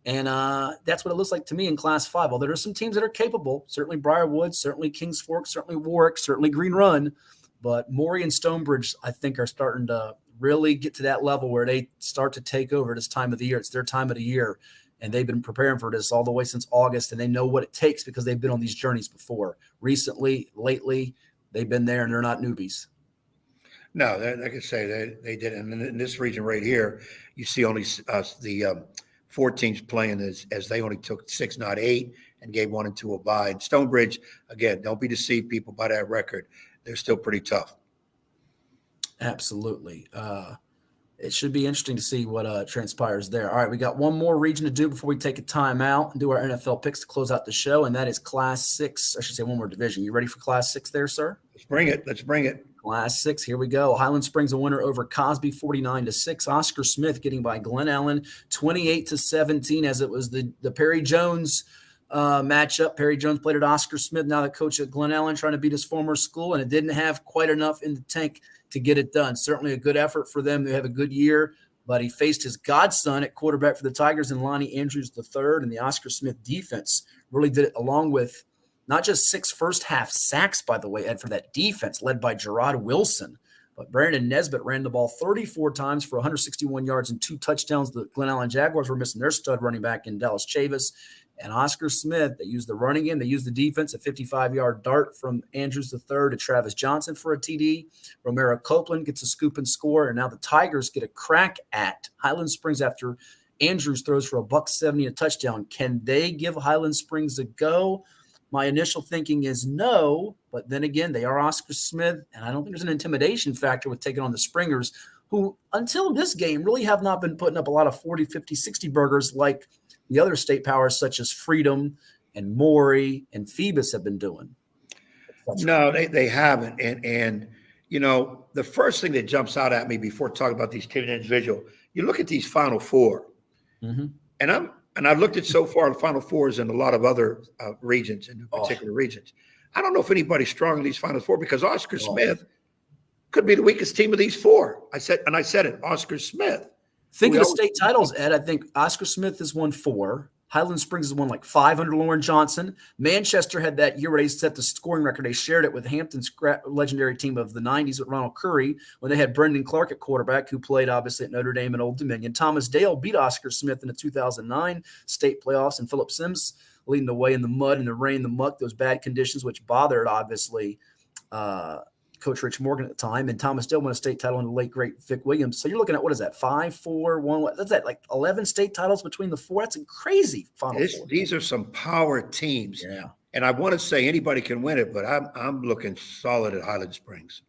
And that's what it looks like to me in Class 5. Although there's some teams that are capable, certainly Briarwood, certainly Kings Fork, certainly Warwick, certainly Green Run. But Maury and Stonebridge, I think, are starting to really get to that level where they start to take over this time of the year. It's their time of the year. And they've been preparing for this all the way since August, and they know what it takes because they've been on these journeys before. Recently, lately, they've been there, and they're not newbies. No, like I say, they did. And in this region right here, you see only the 4 teams playing as they only took 6, not 8, and gave 1 and 2 a bye. And Stonebridge, again, don't be deceived, people, by that record. They're still pretty tough. Absolutely. It should be interesting to see what transpires there. All right, we got one more region to do before we take a timeout and do our NFL picks to close out the show, and that is Class 6. I should say one more division. You ready for Class 6 there, sir? Let's bring it. Let's bring it. Class 6, here we go. Highland Springs a winner over Cosby, 49-6. Oscar Smith getting by Glen Allen, 28-17, as it was the Perry Jones matchup. Perry Jones played at Oscar Smith, now the coach at Glen Allen, trying to beat his former school, and it didn't have quite enough in the tank to get it done. Certainly a good effort for them. They have a good year, but he faced his godson at quarterback for the Tigers and Lonnie Andrews III, and the Oscar Smith defense really did it, along with not just 6 first-half sacks, by the way, Ed, for that defense led by Gerard Wilson, but Brandon Nesbitt ran the ball 34 times for 161 yards and 2 touchdowns. The Glen Allen Jaguars were missing their stud running back in Dallas Chavis. And Oscar Smith, they used the running game. They used the defense, a 55-yard dart from Andrews III to Travis Johnson for a TD. Romero Copeland gets a scoop and score. And now the Tigers get a crack at Highland Springs after Andrews throws for $170 a touchdown. Can they give Highland Springs a go? My initial thinking is no, but then again, they are Oscar Smith, and I don't think there's an intimidation factor with taking on the Springers, who until this game really have not been putting up a lot of 40, 50, 60 burgers like the other state powers such as Freedom and Maury and Phoebus have been doing. No, they haven't. And you know, the first thing that jumps out at me before talking about these teams individual, you look at these Final Four, and I've looked at so far the Final Fours in a lot of other regions, in particular regions. I don't know if anybody's strong in these Final Four because Oscar Smith could be the weakest team of these 4. I said it, Oscar Smith. Think of the state titles, Ed. I think Oscar Smith has won 4. Highland Springs has won like 5 under Lauren Johnson. Manchester had that year where they set the scoring record. They shared it with Hampton's legendary team of the 90s with Ronald Curry when they had Brendan Clark at quarterback, who played obviously at Notre Dame and Old Dominion. Thomas Dale beat Oscar Smith in the 2009 state playoffs, and Philip Sims leading the way in the mud and the rain, the muck, those bad conditions, which bothered obviously Coach Rich Morgan at the time, and Thomas Dale won a state title in the late, great Vic Williams. So you're looking at, what is that, 5, 4, 1, that's that, like 11 state titles between the 4? That's a crazy Final Four. These are some power teams. Yeah. And I want to say anybody can win it, but I'm looking solid at Highland Springs.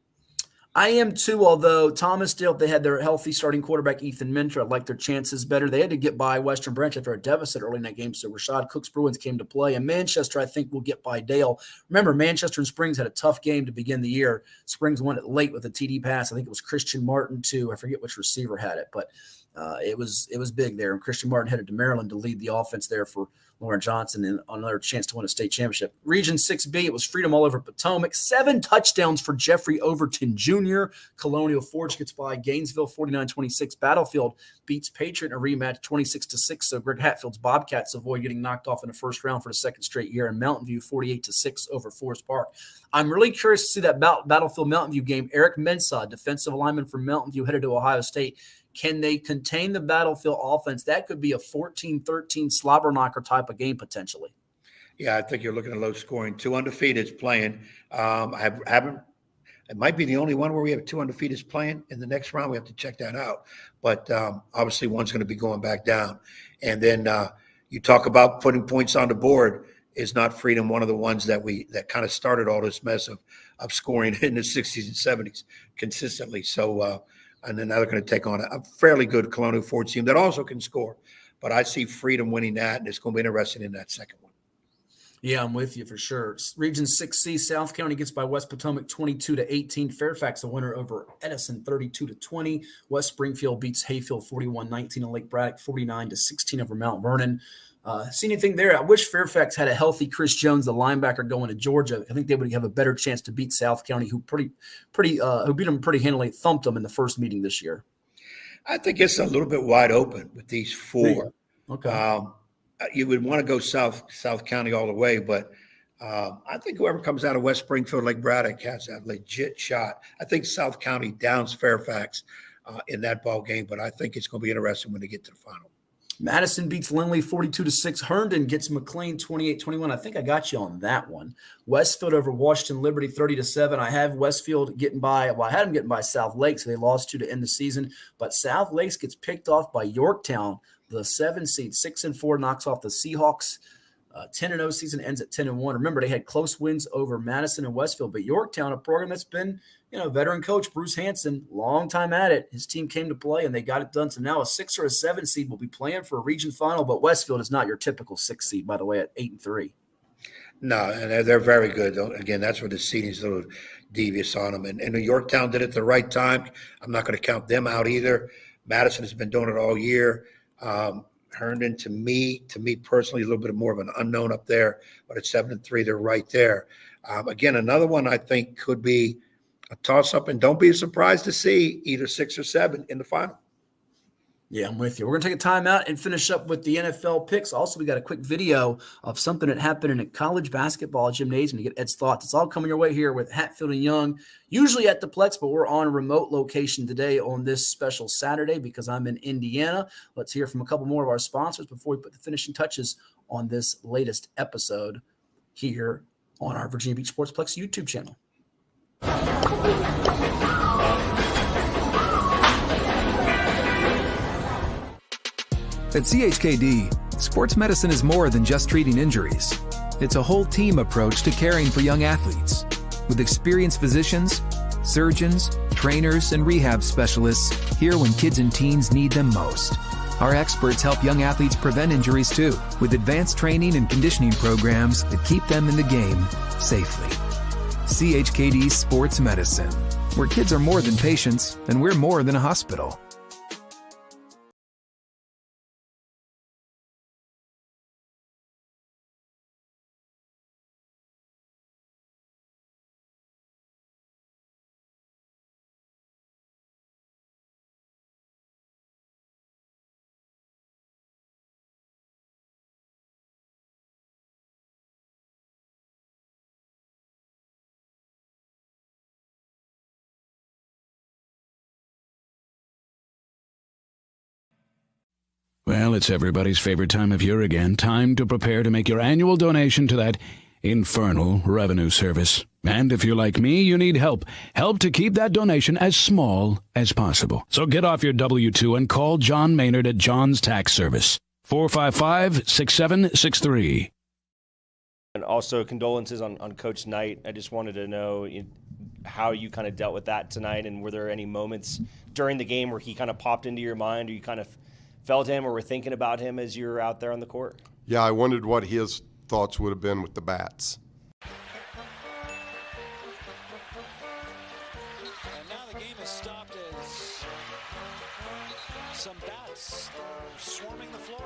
I am too, although Thomasdale, if they had their healthy starting quarterback, Ethan Minter, I like their chances better. They had to get by Western Branch after a deficit early in that game, so Rashad Cook's Bruins came to play. And Manchester, I think, will get by Dale. Remember, Manchester and Springs had a tough game to begin the year. Springs won it late with a TD pass. I think it was Christian Martin, too. I forget which receiver had it, but it was big there. And Christian Martin headed to Maryland to lead the offense there for Lauren Johnson and another chance to win a state championship. Region 6B, it was freedom all over Potomac. 7 touchdowns for Jeffrey Overton Jr. Colonial Forge gets by Gainesville 49-26. Battlefield beats Patriot in a rematch 26-6. So Greg Hatfield's Bobcats avoid getting knocked off in the first round for the second straight year. And Mountain View 48-6 over Forest Park. I'm really curious to see that Battlefield Mountain View game. Eric Mensah, defensive lineman from Mountain View, headed to Ohio State. Can they contain the Battlefield offense? That could be a 14-13 slobber knocker type of game potentially. Yeah, I think you're looking at low scoring. 2 undefeateds playing. It might be the only one where we have 2 undefeateds playing in the next round. We have to check that out. But obviously one's going to be going back down. And then you talk about putting points on the board. Is not Freedom one of the ones that kind of started all this mess of scoring in the 60s and 70s consistently. So and then now they're going to take on a fairly good Colonial Forge team that also can score. But I see Freedom winning that, and it's going to be interesting in that second one. Yeah, I'm with you for sure. Region 6C, South County gets by West Potomac 22-18. Fairfax, a winner over Edison 32-20. West Springfield beats Hayfield 41-19, and Lake Braddock 49-16 over Mount Vernon. See anything there? I wish Fairfax had a healthy Chris Jones, the linebacker, going to Georgia. I think they would have a better chance to beat South County, who beat them pretty handily, thumped them in the first meeting this year. I think it's a little bit wide open with these 4. Okay. You would want to go South County all the way, but I think whoever comes out of West Springfield, Lake Braddock, has a legit shot. I think South County downs Fairfax in that ball game, but I think it's going to be interesting when they get to the final. Madison beats Lindley 42-6. Herndon gets McLean 28-21. I think I got you on that one. Westfield over Washington Liberty 30-7. I have Westfield getting by. Well, I had them getting by South Lake, so they lost 2 to end the season. But South Lakes gets picked off by Yorktown, the 7 seed, 6-4, knocks off the Seahawks. 10-0 season ends at 10-1. Remember, they had close wins over Madison and Westfield, but Yorktown, a program that's been, veteran coach Bruce Hanson, long time at it. His team came to play and they got it done. So now a 6 or a 7 seed will be playing for a region final, but Westfield is not your typical 6 seed, by the way, at 8-3. No, and they're very good. Again, that's where the seeding is a little devious on them. And Yorktown did it at the right time. I'm not going to count them out either. Madison has been doing it all year. Herndon, to me personally, a little bit more of an unknown up there, but at 7-3, they're right there. Again, another one I think could be a toss-up, and don't be surprised to see either 6 or 7 in the final. Yeah, I'm with you. We're going to take a timeout and finish up with the NFL picks. Also, we got a quick video of something that happened in a college basketball gymnasium to get Ed's thoughts. It's all coming your way here with Hatfield and Young, usually at the Plex, but we're on a remote location today on this special Saturday because I'm in Indiana. Let's hear from a couple more of our sponsors before we put the finishing touches on this latest episode here on our Virginia Beach Sportsplex YouTube channel. At CHKD, sports medicine is more than just treating injuries. It's a whole team approach to caring for young athletes. With experienced physicians, surgeons, trainers, and rehab specialists here when kids and teens need them most. Our experts help young athletes prevent injuries too, with advanced training and conditioning programs that keep them in the game safely. CHKD Sports Medicine, where kids are more than patients and we're more than a hospital. Well, it's everybody's favorite time of year again. Time to prepare to make your annual donation to that infernal revenue service. And if you're like me, you need help. Help to keep that donation as small as possible. So get off your W-2 and call John Maynard at John's Tax Service. 455-6763. also condolences on Coach Knight. I just wanted to know how you kind of dealt with that tonight, and were there any moments during the game where he kind of popped into your mind, or you kind of felt him or were thinking about him as you were out there on the court? Yeah, I wondered what his thoughts would have been with the bats. And now the game is stopped as some bats are swarming the floor.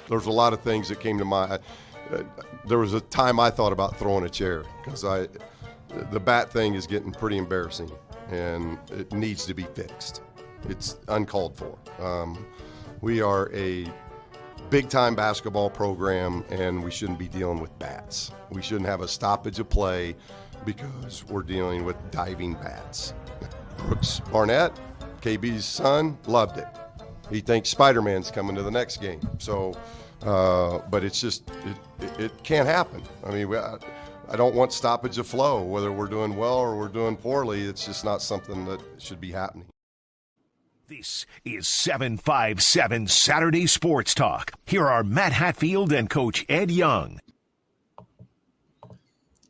There's a lot of things that came to mind. There was a time I thought about throwing a chair because the bat thing is getting pretty embarrassing and it needs to be fixed. It's uncalled for. We are a big-time basketball program, and we shouldn't be dealing with bats. We shouldn't have a stoppage of play because we're dealing with diving bats. Brooks Barnett, KB's son, loved it. He thinks Spider-Man's coming to the next game. So, but it's just, it can't happen. I mean, I don't want stoppage of flow, whether we're doing well or we're doing poorly. It's just not something that should be happening. This is 757 Saturday Sports Talk. Here are Matt Hatfield and Coach Ed Young.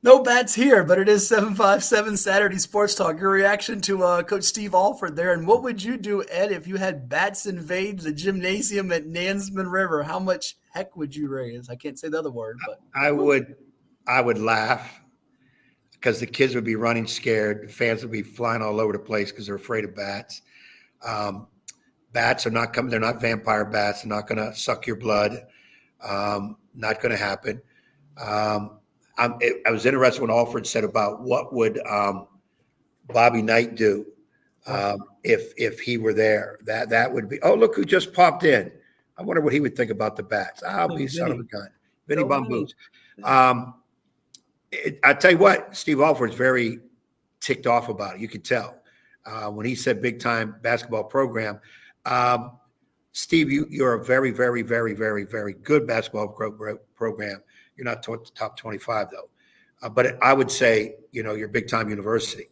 No bats here, but it is 757 Saturday Sports Talk. Your reaction to Coach Steve Alford there, and what would you do, Ed, if you had bats invade the gymnasium at Nansemond River? How much heck would you raise? I can't say the other word, but I would laugh because the kids would be running scared. The fans would be flying all over the place because they're afraid of bats. Bats are not coming. They're not vampire bats. They're not going to suck your blood. Not going to happen. I was interested when Alford said about what would Bobby Knight do if he were there. That would be. Oh, look who just popped in. I wonder what he would think about the bats. I'll be son of a gun. Vinny Bamboos. I tell you what, Steve Alford's very ticked off about it. You could tell. When he said big time basketball program, Steve, you're a very, very, very, very, very good basketball program. You're not top 25 though, but I would say, you're big time university.